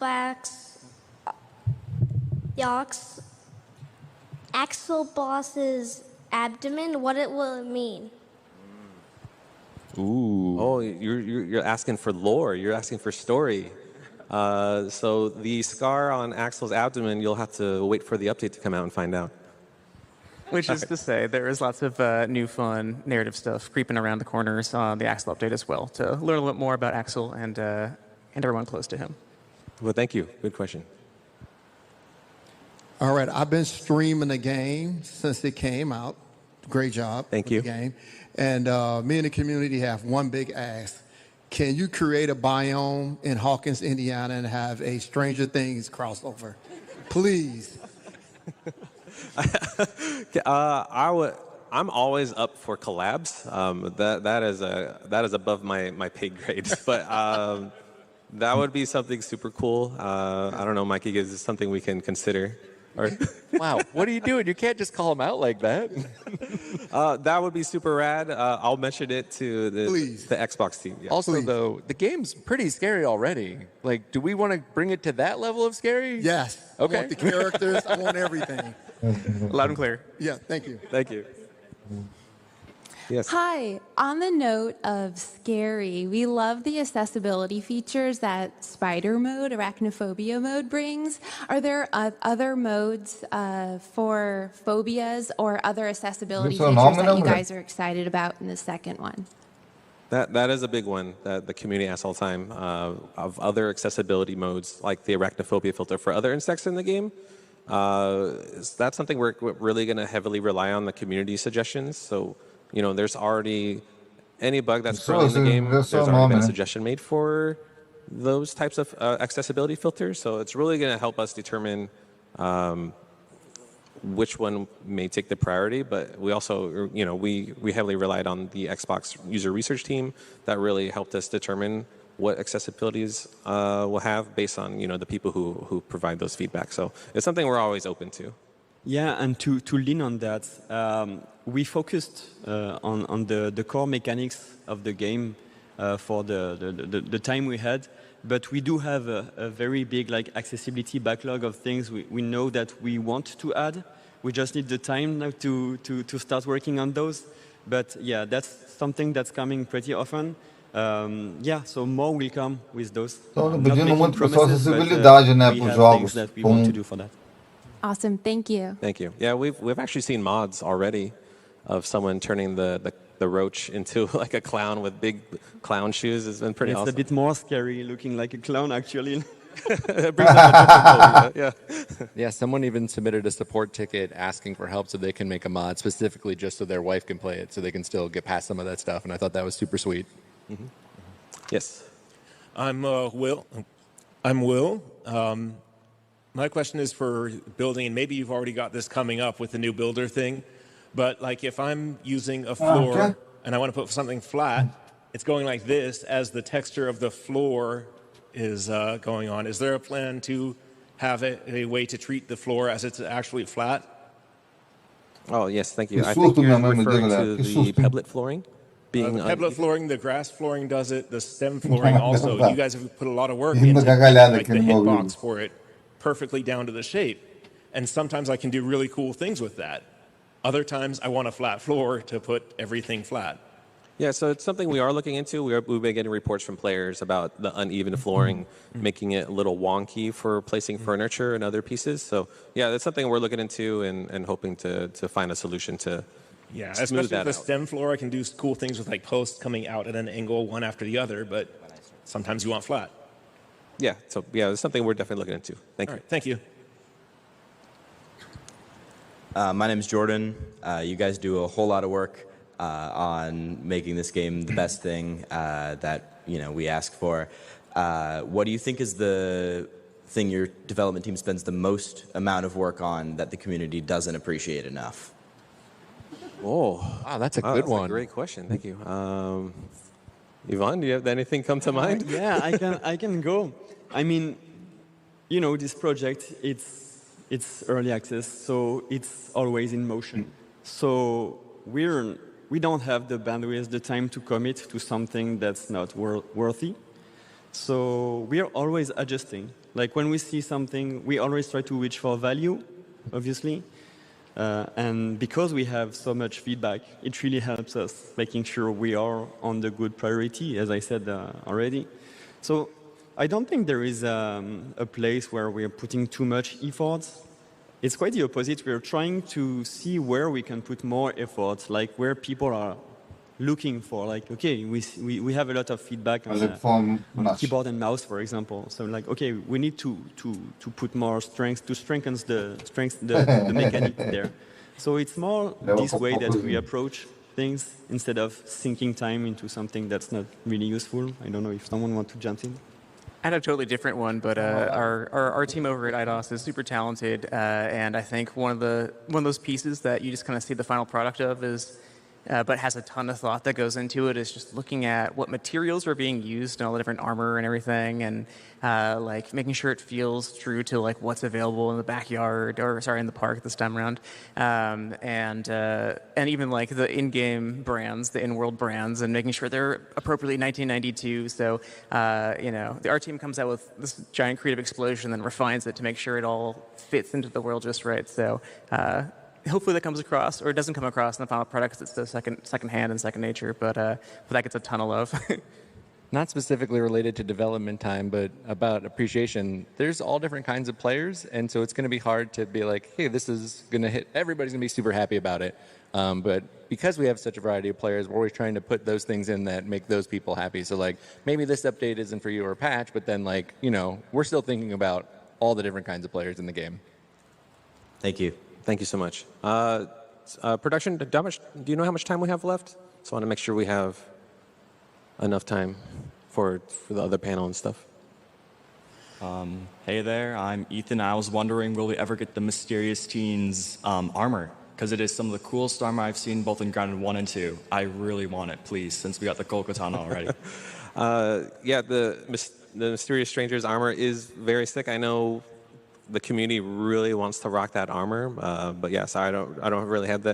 boss's abdomen, what will it mean? Ooh. Oh, you're asking for lore. You're asking for story. So the scar on Axel's abdomen, you'll have to wait for the update to come out and find out. Which is to say, there is lots of new fun narrative stuff creeping around the corners on the Axel update as well, to learn a little bit more about Axel and everyone close to him. Well, thank you. Good question. All right, I've been streaming the game since it came out. Great job. Thank you. The game. And me and the community have one big ask. Can you create a biome in Hawkins, Indiana, and have a Stranger Things crossover? Please. I'm always up for collabs. That is above my pay grade. But that would be something super cool. I don't know, Mikey, is this something we can consider? Wow, what are you doing? You can't just call him out like that. That would be super rad. I'll mention it to the Xbox team. Yeah. Also, though, the game's pretty scary already. Like, do we want to bring it to that level of scary? Yes. Okay. I want the characters. I want everything. Loud and clear. Yeah, thank you. Thank you. Yes. Hi. On the note of scary, we love the accessibility features that spider mode, arachnophobia mode brings. Are there other modes for phobias or other accessibility features that you guys are excited about in the second one? That is a big one that the community asks all the time, of other accessibility modes like the arachnophobia filter for other insects in the game. That's something we're really going to heavily rely on the community suggestions. So, there's already any bug that's currently in the game, there's already been a suggestion made for those types of accessibility filters. So it's really going to help us determine which one may take the priority. But we also, we heavily relied on the Xbox user research team that really helped us determine what accessibilities will have based on, the people who provide those feedback. So it's something we're always open to. Yeah, and to lean on that, we focused on the core mechanics of the game for the time we had, but we do have a very big accessibility backlog of things we know that we want to add. We just need the time now to start working on those. But yeah, that's something that's coming pretty often. So more will come with those. Estão pedindo muito pessoal acessibilidade, né, para os jogos. That we want to do for that. Awesome, thank you. Thank you. Yeah, we've actually seen mods already of someone turning the roach into like a clown with big clown shoes. It's been pretty awesome. It's a bit more scary, looking like a clown actually. It brings up a Yeah, someone even submitted a support ticket asking for help so they can make a mod specifically just so their wife can play it, so they can still get past some of that stuff. And I thought that was super sweet. Mm-hmm. Yes. I'm Will. My question is for building, and maybe you've already got this coming up with the new builder thing, but if I'm using a floor and I want to put something flat, it's going like this as the texture of the floor is going on. Is there a plan to have a way to treat the floor as it's actually flat? Oh, yes, thank you. I think you're referring to the pebblet flooring. The pebblet flooring, the grass flooring does it, the stem flooring also. You guys have put a lot of work into the hitbox for it perfectly down to the shape. And sometimes I can do really cool things with that. Other times I want a flat floor to put everything flat. Yeah, so it's something we are looking into. We've been getting reports from players about the uneven flooring, making it a little wonky for placing furniture and other pieces. So yeah, that's something we're looking into and hoping to find a solution to especially with the stem floor, I can do cool things with posts coming out at an angle one after the other, but sometimes you want flat. Yeah, so it's something we're definitely looking into. Thank you. Right, thank you. My name is Jordan. You guys do a whole lot of work on making this game the best thing that we ask for. What do you think is the thing your development team spends the most amount of work on that the community doesn't appreciate enough? Oh, wow, that's a good one. A great question. Thank you. Yvonne, do you have anything come to mind? Yeah, I can go. I mean, this project, it's early access, so it's always in motion. So we don't have the bandwidth, the time to commit to something that's not worthy. So we are always adjusting. Like when we see something, we always try to reach for value, obviously. And because we have so much feedback, it really helps us making sure we are on the good priority, as I said already. So I don't think there is a place where we are putting too much effort. It's quite the opposite. We are trying to see where we can put more effort, like where people are looking for. Like, okay, we have a lot of feedback on keyboard and mouse, for example. So like, okay, we need to put more strength to strengthen the mechanic there. So it's more this way that we approach things instead of sinking time into something that's not really useful. I don't know if someone wants to jump in. I had a totally different one, but our team over at IDOS is super talented, and I think one of those pieces that you just kind of see the final product of is, but has a ton of thought that goes into it, is just looking at what materials are being used and all the different armor and everything, and like making sure it feels true to like what's available in the backyard, or sorry, in the park this time around, and even like the in-game brands, the in-world brands, and making sure they're appropriately 1992. So our team comes out with this giant creative explosion, then refines it to make sure it all fits into the world just right. So. Hopefully that comes across, or it doesn't come across in the final product because it's the second hand and second nature, but that gets a ton of love. Not specifically related to development time, but about appreciation. There's all different kinds of players, and so it's going to be hard to be like, hey, this is going to hit, everybody's going to be super happy about it. But because we have such a variety of players, we're always trying to put those things in that make those people happy. So like, maybe this update isn't for you or a patch, but then like, we're still thinking about all the different kinds of players in the game. Thank you. Thank you so much. Production, do you know how much time we have left? Just want to make sure we have enough time for the other panel and stuff. Hey there, I'm Ethan. I was wondering, will we ever get the Mysterious Teens armor? Because it is some of the coolest armor I've seen both in Grounded 1 and 2. I really want it, please, since we got the Gold Katana already. Yeah, the Mysterious Stranger's armor is very sick. I know the community really wants to rock that armor, but yes, I don't really have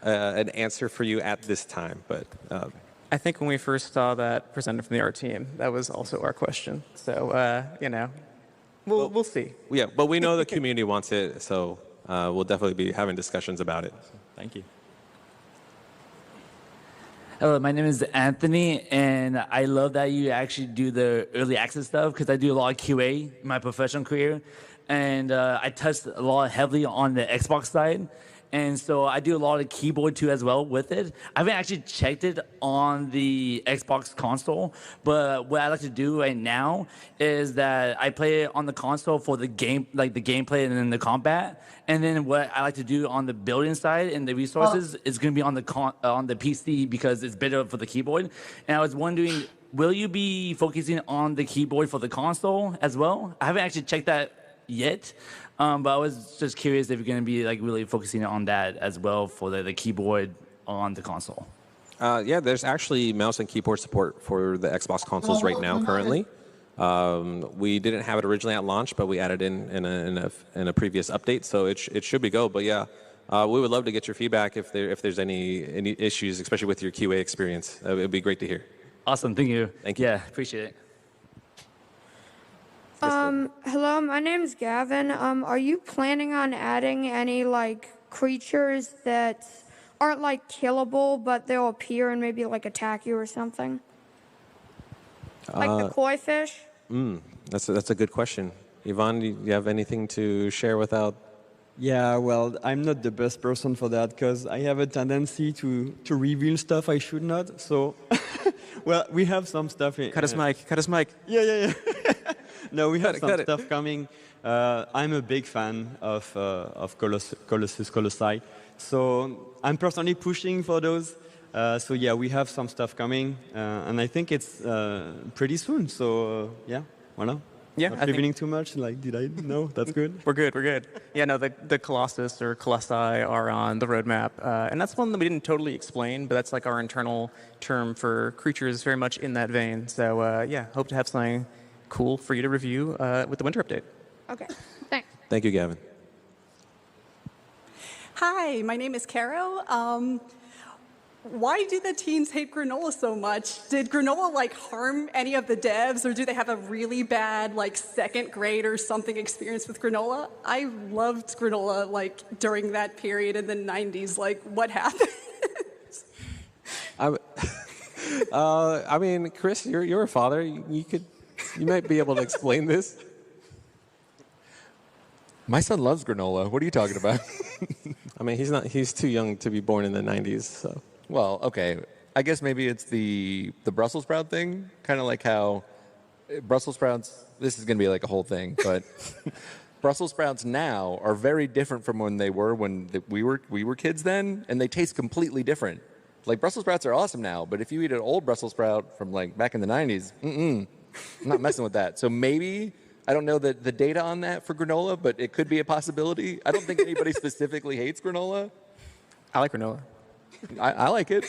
an answer for you at this time. But I think when we first saw that presented from the art team, that was also our question. So we'll see. Yeah, but we know the community wants it, so we'll definitely be having discussions about it. Thank you. Hello, my name is Anthony, and I love that you actually do the early access stuff because I do a lot of QA in my professional career. And I touched a lot heavily on the Xbox side. And so I do a lot of keyboard too as well with it. I haven't actually checked it on the Xbox console, but what I like to do right now is that I play it on the console for the game, like the gameplay and then the combat. And then what I like to do on the building side and the resources is going to be on the PC because it's better for the keyboard. And I was wondering, will you be focusing on the keyboard for the console as well? I haven't actually checked that yet, but I was just curious if you're going to be like really focusing on that as well for the keyboard on the console. Yeah, there's actually mouse and keyboard support for the Xbox consoles right now currently. We didn't have it originally at launch, but we added in a previous update, so it should be go. But yeah, we would love to get your feedback if there's any issues, especially with your QA experience. It would be great to hear. Awesome, thank you. Thank you. Yeah, appreciate it. Hello, my name is Gavin. Are you planning on adding any like creatures that aren't like killable, but they'll appear and maybe like attack you or something? Like the koi fish? That's a good question. Yvonne, do you have anything to share without? Yeah, well, I'm not the best person for that because I have a tendency to reveal stuff I should not. So, well, we have some stuff. Cut his mic. Yeah. No, we have some stuff coming. I'm a big fan of Colossus Colossi. So I'm personally pushing for those. So yeah, we have some stuff coming. And I think it's pretty soon. So yeah, voilà. Yeah, Not revealing too much. Like, did I? No, that's good. We're good. We're good. Yeah, no, the Colossus or Colossi are on the roadmap, and that's one that we didn't totally explain, but that's like our internal term for creatures, very much in that vein. So yeah, hope to have something cool for you to review with the winter update. Okay, thanks. Thank you, Gavin. Hi, my name is Caro. Why do the teens hate granola so much? Did granola like harm any of the devs, or do they have a really bad like second grade or something experience with granola? I loved granola like during that period in the 90s. Like, what happened? I mean, Chris, you're a father. You might be able to explain this. My son loves granola. What are you talking about? I mean, he's too young to be born in the 90s, so. Well, okay. I guess maybe it's the Brussels sprout thing. Kind of like how Brussels sprouts, this is going to be like a whole thing, but Brussels sprouts now are very different from when they were when we were kids then, and they taste completely different. Like, Brussels sprouts are awesome now, but if you eat an old Brussels sprout from like back in the 90s, I'm not messing with that. So maybe, I don't know the data on that for granola, but it could be a possibility. I don't think anybody specifically hates granola. I like granola. I like it.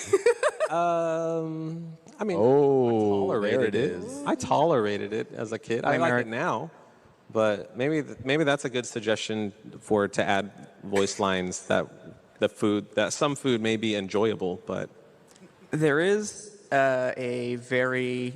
I mean, oh, there it is. I tolerated it as a kid. I like it now, but maybe that's a good suggestion to add voice lines that some food may be enjoyable, but there is a very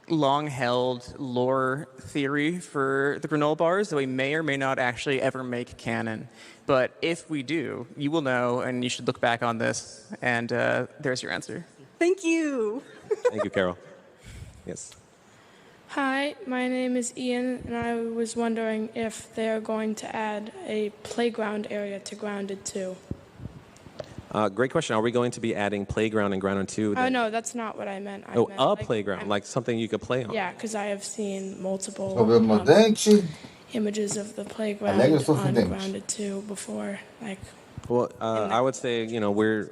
long-held lore theory for the granola bars that we may or may not actually ever make canon. But if we do, you will know, and you should look back on this, and there's your answer. Thank you. Thank you, Carol. Yes. Hi, my name is Ian, and I was wondering if they are going to add a playground area to Grounded 2. Great question. Are we going to be adding playground in Grounded 2? Oh, no, that's not what I meant. I meant, a playground, like something you could play on. Yeah, because I have seen multiple images of the playground on Grounded 2 before. Well, I would say, we're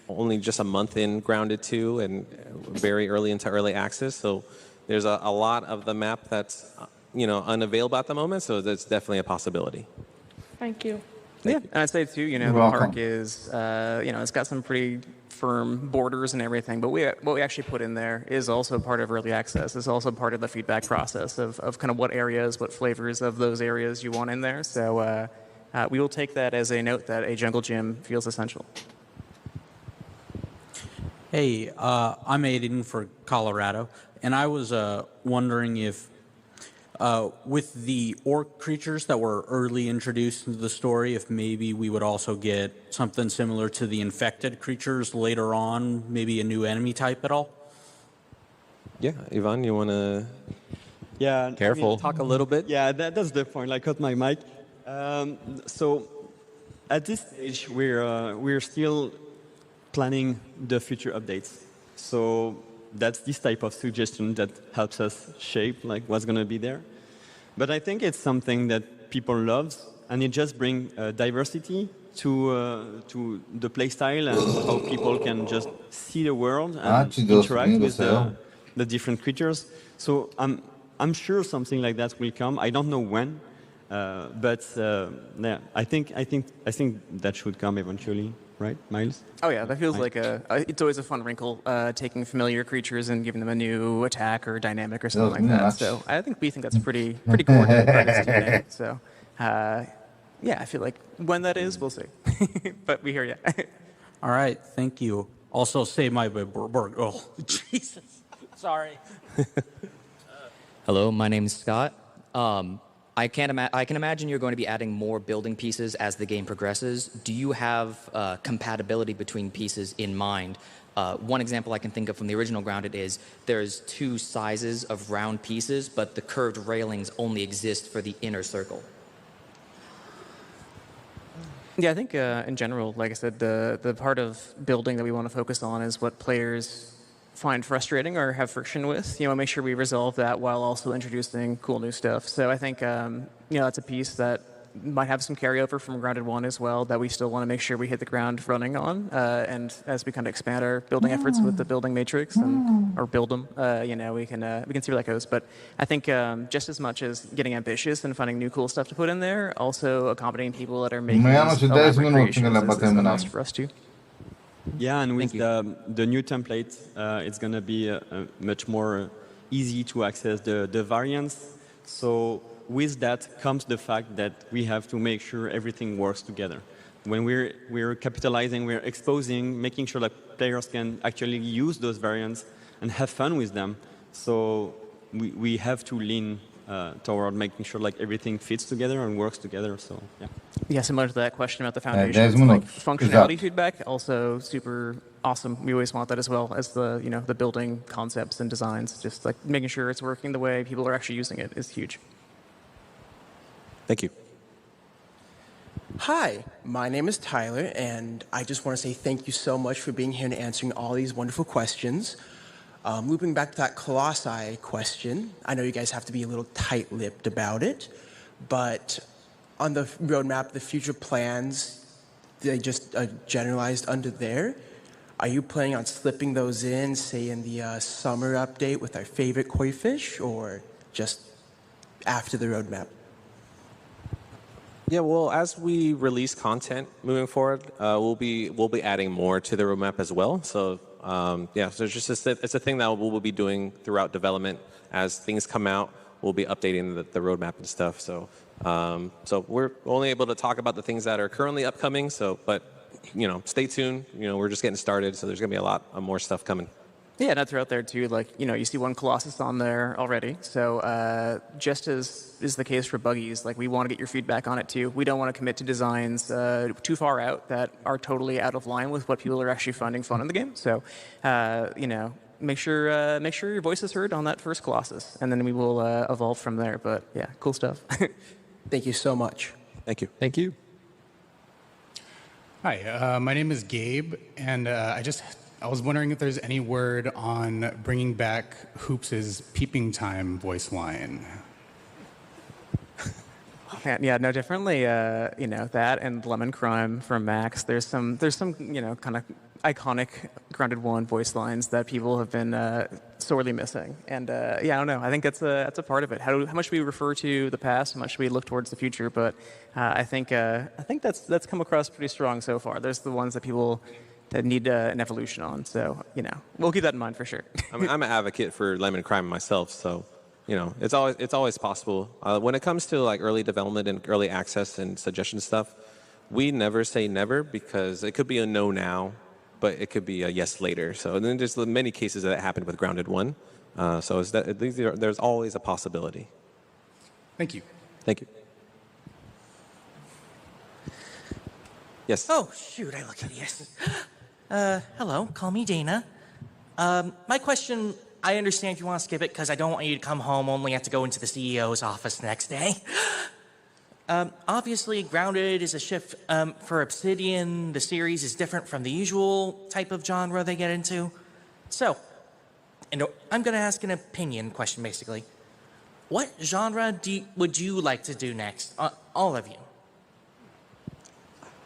only just a month in Grounded 2 and very early into early access, so there's a lot of the map that's unavailable at the moment, so that's definitely a possibility. Thank you. Yeah, and I'd say too, the park is, it's got some pretty firm borders and everything, but what we actually put in there is also part of early access. It's also part of the feedback process of kind of what areas, what flavors of those areas you want in there. So we will take that as a note that a jungle gym feels essential. Hey, I'm Aiden for Colorado, and I was wondering if with the orc creatures that were early introduced into the story, if maybe we would also get something similar to the infected creatures later on, maybe a new enemy type at all? Yeah, Ivan, you want to careful. Talk a little bit? Yeah, that's the point. I cut my mic. So at this stage, we're still planning the future updates. So that's this type of suggestion that helps us shape what's going to be there. But I think it's something that people love, and it just brings diversity to the play style and how people can just see the world and interact with the different creatures. So I'm sure something like that will come. I don't know when, but yeah, I think that should come eventually. Right, Miles? Oh yeah, that feels like it's always a fun wrinkle, taking familiar creatures and giving them a new attack or dynamic or something like that. So I think we think that's pretty core to the artist today. So yeah, I feel like when that is, we'll see. But we hear you. All right, thank you. Also, say my burger. Oh, Jesus. Sorry. Hello, my name is Scott. I can imagine you're going to be adding more building pieces as the game progresses. Do you have compatibility between pieces in mind? One example I can think of from the original Grounded is there's 2 sizes of round pieces, but the curved railings only exist for the inner circle. Yeah, I think in general, like I said, the part of building that we want to focus on is what players find frustrating or have friction with. Make sure we resolve that while also introducing cool new stuff. So I think that's a piece that might have some carryover from Grounded 1 as well that we still want to make sure we hit the ground running on. And as we kind of expand our building efforts with the building matrix or build them, we can see where that goes. But I think just as much as getting ambitious and finding new cool stuff to put in there, also accommodating people that are making Menos de 10 elaborate minutos que creations le is a batemos must ahí. for us too. Yeah, and with the new template, it's going to be much more easy to access the variants. So with that comes the fact that we have to make sure everything works together. When we're capitalizing, we're exposing, making sure that players can actually use those variants and have fun with them. So we have to lean toward making sure like everything fits together and works together. So yeah. Yeah, similar to that question about the 10 foundations, minutos. functionality Exato. feedback, also super awesome. We always want that as well as the building concepts and designs. Just like making sure it's working the way people are actually using it is huge. Thank you. Hi, my name is Tyler, and I just want to say thank you so much for being here and answering all these wonderful questions. Looping back to that Colossi question, I know you guys have to be a little tight-lipped about it, but on the roadmap, the future plans, they just generalized under there. Are you planning on slipping those in, say in the summer update with our favorite koi fish, or just after the roadmap? Yeah, well, as we release content moving forward, we'll be adding more to the roadmap as well. So so it's a thing that we'll be doing throughout development. As things come out, we'll be updating the roadmap and stuff. So we're only able to talk about the things that are currently upcoming. But stay tuned. We're just getting started, so there's gonna be a lot of more stuff coming. Yeah, and throughout there too, you see one Colossus on there already. So just as is the case for buggies, we want to get your feedback on it too. We don't want to commit to designs too far out that are totally out of line with what people are actually finding fun in the game. So, make sure your voice is heard on that first Colossus, and then we will evolve from there. But yeah, cool stuff. Thank you so much. Thank you. Thank you. Hi, my name is Gabe, and I was wondering if there's any word on bringing back Hoops' peeping time voice line. Yeah, no, definitely. That and Lemon Crime from Max. There's some kind of iconic Grounded 1 voice lines that people have been sorely missing. And I don't know. I think that's a part of it. How much we refer to the past, how much we look towards the future. But I think that's come across pretty strong so far. There's the ones that people that need an evolution on. So we'll keep that in mind for sure. I'm an advocate for Lemon Crime myself, so it's always possible. When it comes to early development and early access and suggestion stuff, we never say never, because it could be a no now, but it could be a yes later. So then there's many cases that happened with Grounded 1. So there's always a possibility. Thank you. Thank you. Yes. Oh, shoot, I look hideous. Hello, call me Dana. My question, I understand if you want to skip it because I don't want you to come home only have to go into the CEO's office the next day. Obviously, Grounded is a shift for Obsidian. The series is different from the usual type of genre they get into. So, I'm going to ask an opinion question, basically. What genre would you like to do next? All of you.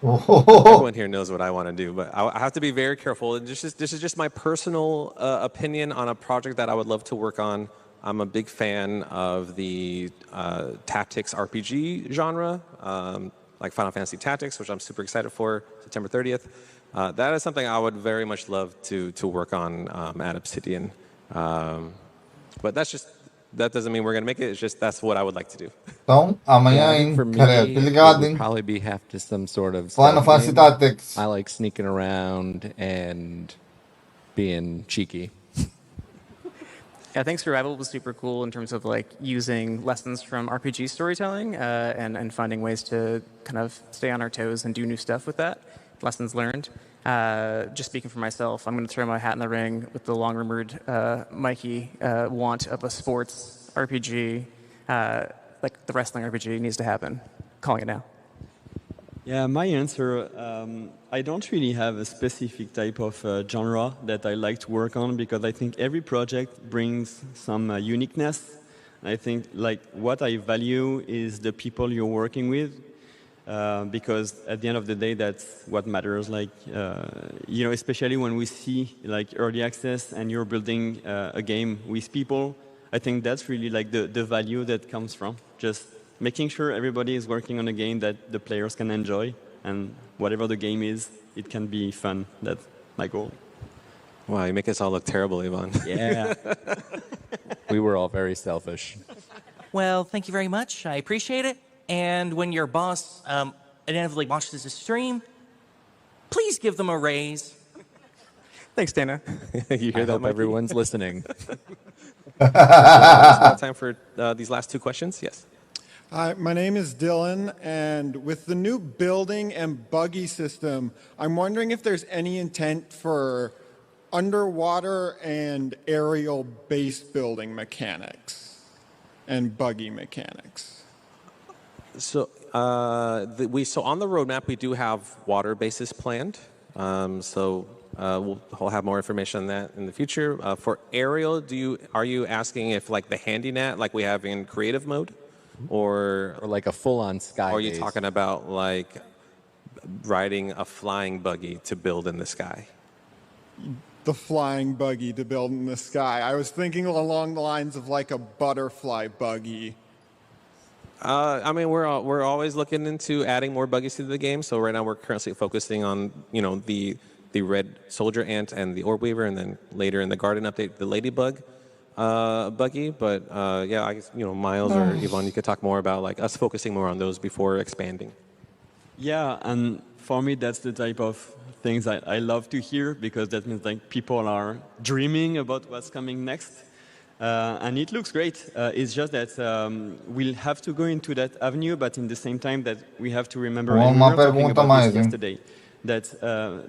Everyone here knows what I want to do, but I have to be very careful. This is just my personal opinion on a project that I would love to work on. I'm a big fan of the tactics RPG genre, like Final Fantasy Tactics, which I'm super excited for, September 30th. That is something I would very much love to work on at Obsidian. But that doesn't mean we're going to make it. It's just that's what I would like to do. Então, amanhã em It would probably be half to some sort of Final Fantasy Tactics. I like sneaking around and being cheeky. Yeah, I think Survival was super cool in terms of using lessons from RPG storytelling and finding ways to kind of stay on our toes and do new stuff with that. Lessons learned. Just speaking for myself, I'm going to throw my hat in the ring with the long-rumored Mikey want of a sports RPG, like the wrestling RPG needs to happen. Calling it now. Yeah, my answer, I don't really have a specific type of genre that I like to work on, because I think every project brings some uniqueness. I think what I value is the people you're working with. because at the end of the day, that's what matters. Like, you know, especially when we see like early access and you're building a game with people, I think that's really like the value that comes from just making sure everybody is working on a game that the players can enjoy, and whatever the game is, it can be fun. That's my goal. Wow, you make us all look terrible, Ivan. Yeah. We were all very selfish. Well, thank you very much. I appreciate it. And when your boss inevitably watches this stream, please give them a raise. Thanks, Dana. You hear that, hope everyone's listening. Time for these last two questions. Yes. Hi, my name is Dylan, and with the new building and buggy system, I'm wondering if there's any intent for underwater and aerial base building mechanics and buggy mechanics. So so on the roadmap we do have water bases planned. We'll have more information on that in the future. For aerial, are you asking if like the HandyNet, like we have in creative mode, or like a full-on sky? Or are you base? talking about like riding a flying buggy to build in the sky? The flying buggy to build in the sky. I was thinking along the lines of like a butterfly buggy. I mean, we're always looking into adding more buggies to the game. So right now we're currently focusing on the red soldier ant and the orb weaver, and then later in the garden update the ladybug buggy. But yeah, I guess Miles or Yvonne, you could talk more about like us focusing more on those before expanding. Yeah, and for me, that's the type of things I love to hear, because that means like people are dreaming about what's coming next. And it looks great. It's just that we'll have to go into that avenue, but in the same time that we have to remember, and we were talking about this yesterday, that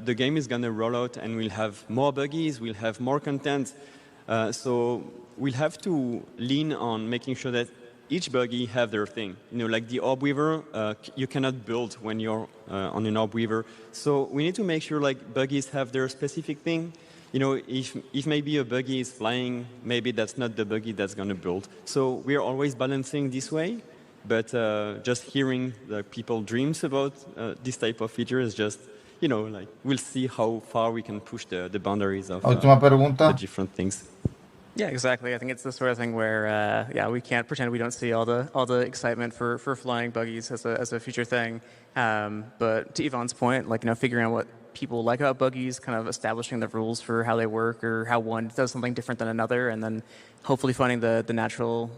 the game is going to roll out and we'll have more buggies, we'll have more content. So we'll have to lean on making sure that each buggy have their thing. Like the orb weaver, you cannot build when you're on an orb weaver. So we need to make sure like buggies have their specific thing. If maybe a buggy is flying, maybe that's not the buggy that's going to build. So we're always balancing this way, but just hearing the people dreams about this type of feature is just, like we'll see how far we can push the boundaries of the different things. Yeah, exactly. I think it's the sort of thing where, we can't pretend we don't see all the excitement for flying buggies as a future thing. But to Yvonne's point, like figuring out what people like about buggies, kind of establishing the rules for how they work or how one does something different than another, and then hopefully finding the natural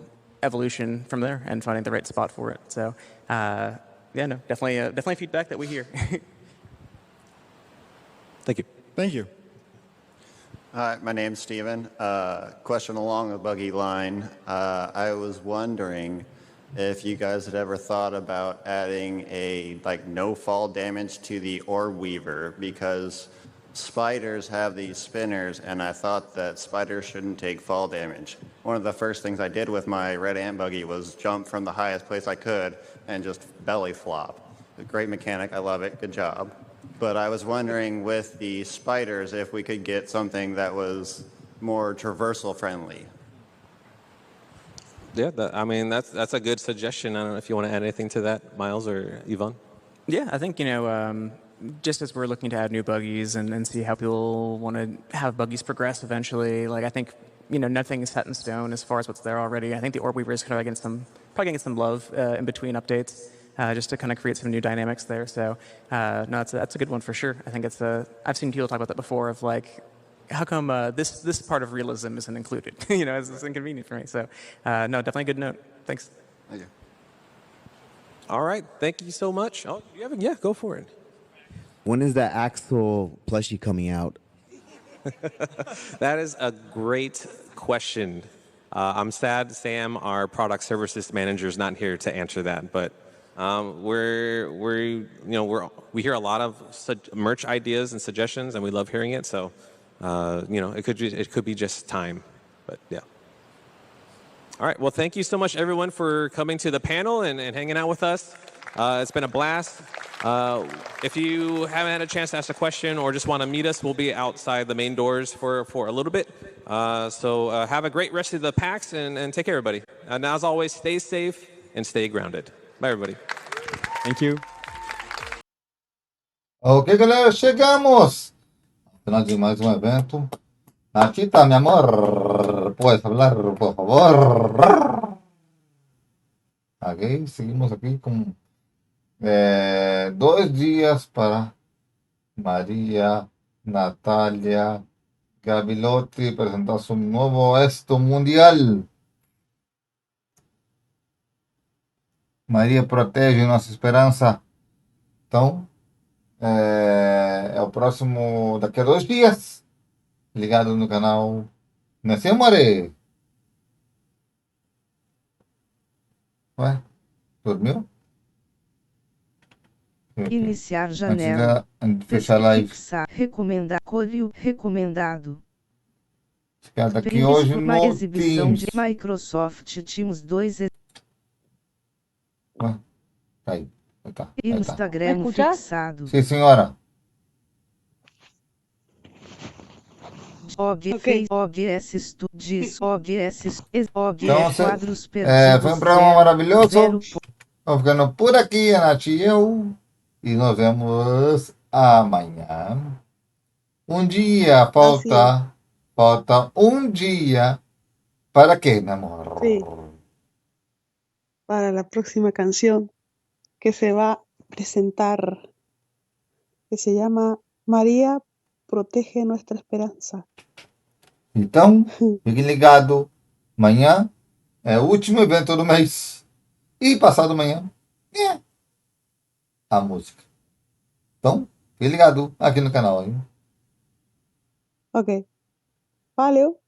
evolution from there and finding the right spot for it. So, definitely feedback that we hear. Thank you. Thank you. Hi, my name's Steven. Question along the buggy line. I was wondering if you guys had ever thought about adding a no fall damage to the orb weaver, because spiders have these spinners, and I thought that spiders shouldn't take fall damage. One of the first things I did with my red ant buggy was jump from the highest place I could and just belly flop. A great mechanic. I love it. Good job. But I was wondering with the spiders if we could get something that was more traversal friendly. Yeah, that's a good suggestion. I don't know if you want to add anything to that, Miles or Yvonne. Yeah, I think just as we're looking to add new buggies and see how people want to have buggies progress eventually, like I think nothing is set in stone as far as what's there already. I think the orb weaver is kind of probably getting some love in between updates. Just to kind of create some new dynamics there. So, no, that's a good one for sure. I think I've seen people talk about that before of like, how come this part of realism isn't included? It's inconvenient for me. So, no, definitely a good note. Thanks. Thank you. All right. Thank you so much. Oh, yeah, go for it. When is that Axel plushie coming out? That is a great question. I'm sad Sam, our product services manager, is not here to answer that, but we hear a lot of merch ideas and suggestions, and we love hearing it. So, it could be just time, but yeah. All right. Well, thank you so much, everyone, for coming to the panel and hanging out with us. It's been a blast. If you haven't had a chance to ask a question or just want to meet us, we'll be outside the main doors for a little bit. So have a great rest of the PAX and take care, everybody. And as always, stay safe and stay grounded. Bye, everybody. Thank you. Ok, galera, chegamos! Final de mais um evento. Aqui tá, meu amor. Puedes falar, por favor. Ok, seguimos aqui com 2 dias para Maria Natália Gabilotti apresentar su nuevo esto mundial. Maria protege nossa esperança. Então, é o próximo daqui a 2 dias. Ligado no canal Nasceu More. Ué, dormiu? Iniciar Antes janela. de fechar a live. Fixar. Recomendar. Código recomendado. Ficar daqui hoje Uma no exibição Teams. de Microsoft Teams 2. Ué, tá aí. Tá, aí tá. Instagram fixado. Sim, senhora. OBS Studios, OBS Então, quadros perdidos. foi um programa maravilhoso. Zero. Vamos ficando por aqui, a Nath e eu. E nos vemos amanhã. Um dia, falta um dia. ¿Para qué, mi amor? Sí, para la próxima canción que se va a presentar, que se llama María protege nuestra esperanza. Então, fique ligado. Amanhã é o último evento do mês. E passado amanhã é a música. Então, fique ligado aqui no canal. Hein? Ok. Valeu.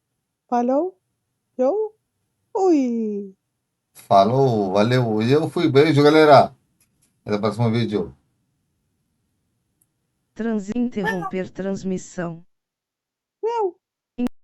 Falou. Eu. Ui. Falou, valeu. E eu fui. Beijo, galera. Até o próximo vídeo. Interromper transmissão.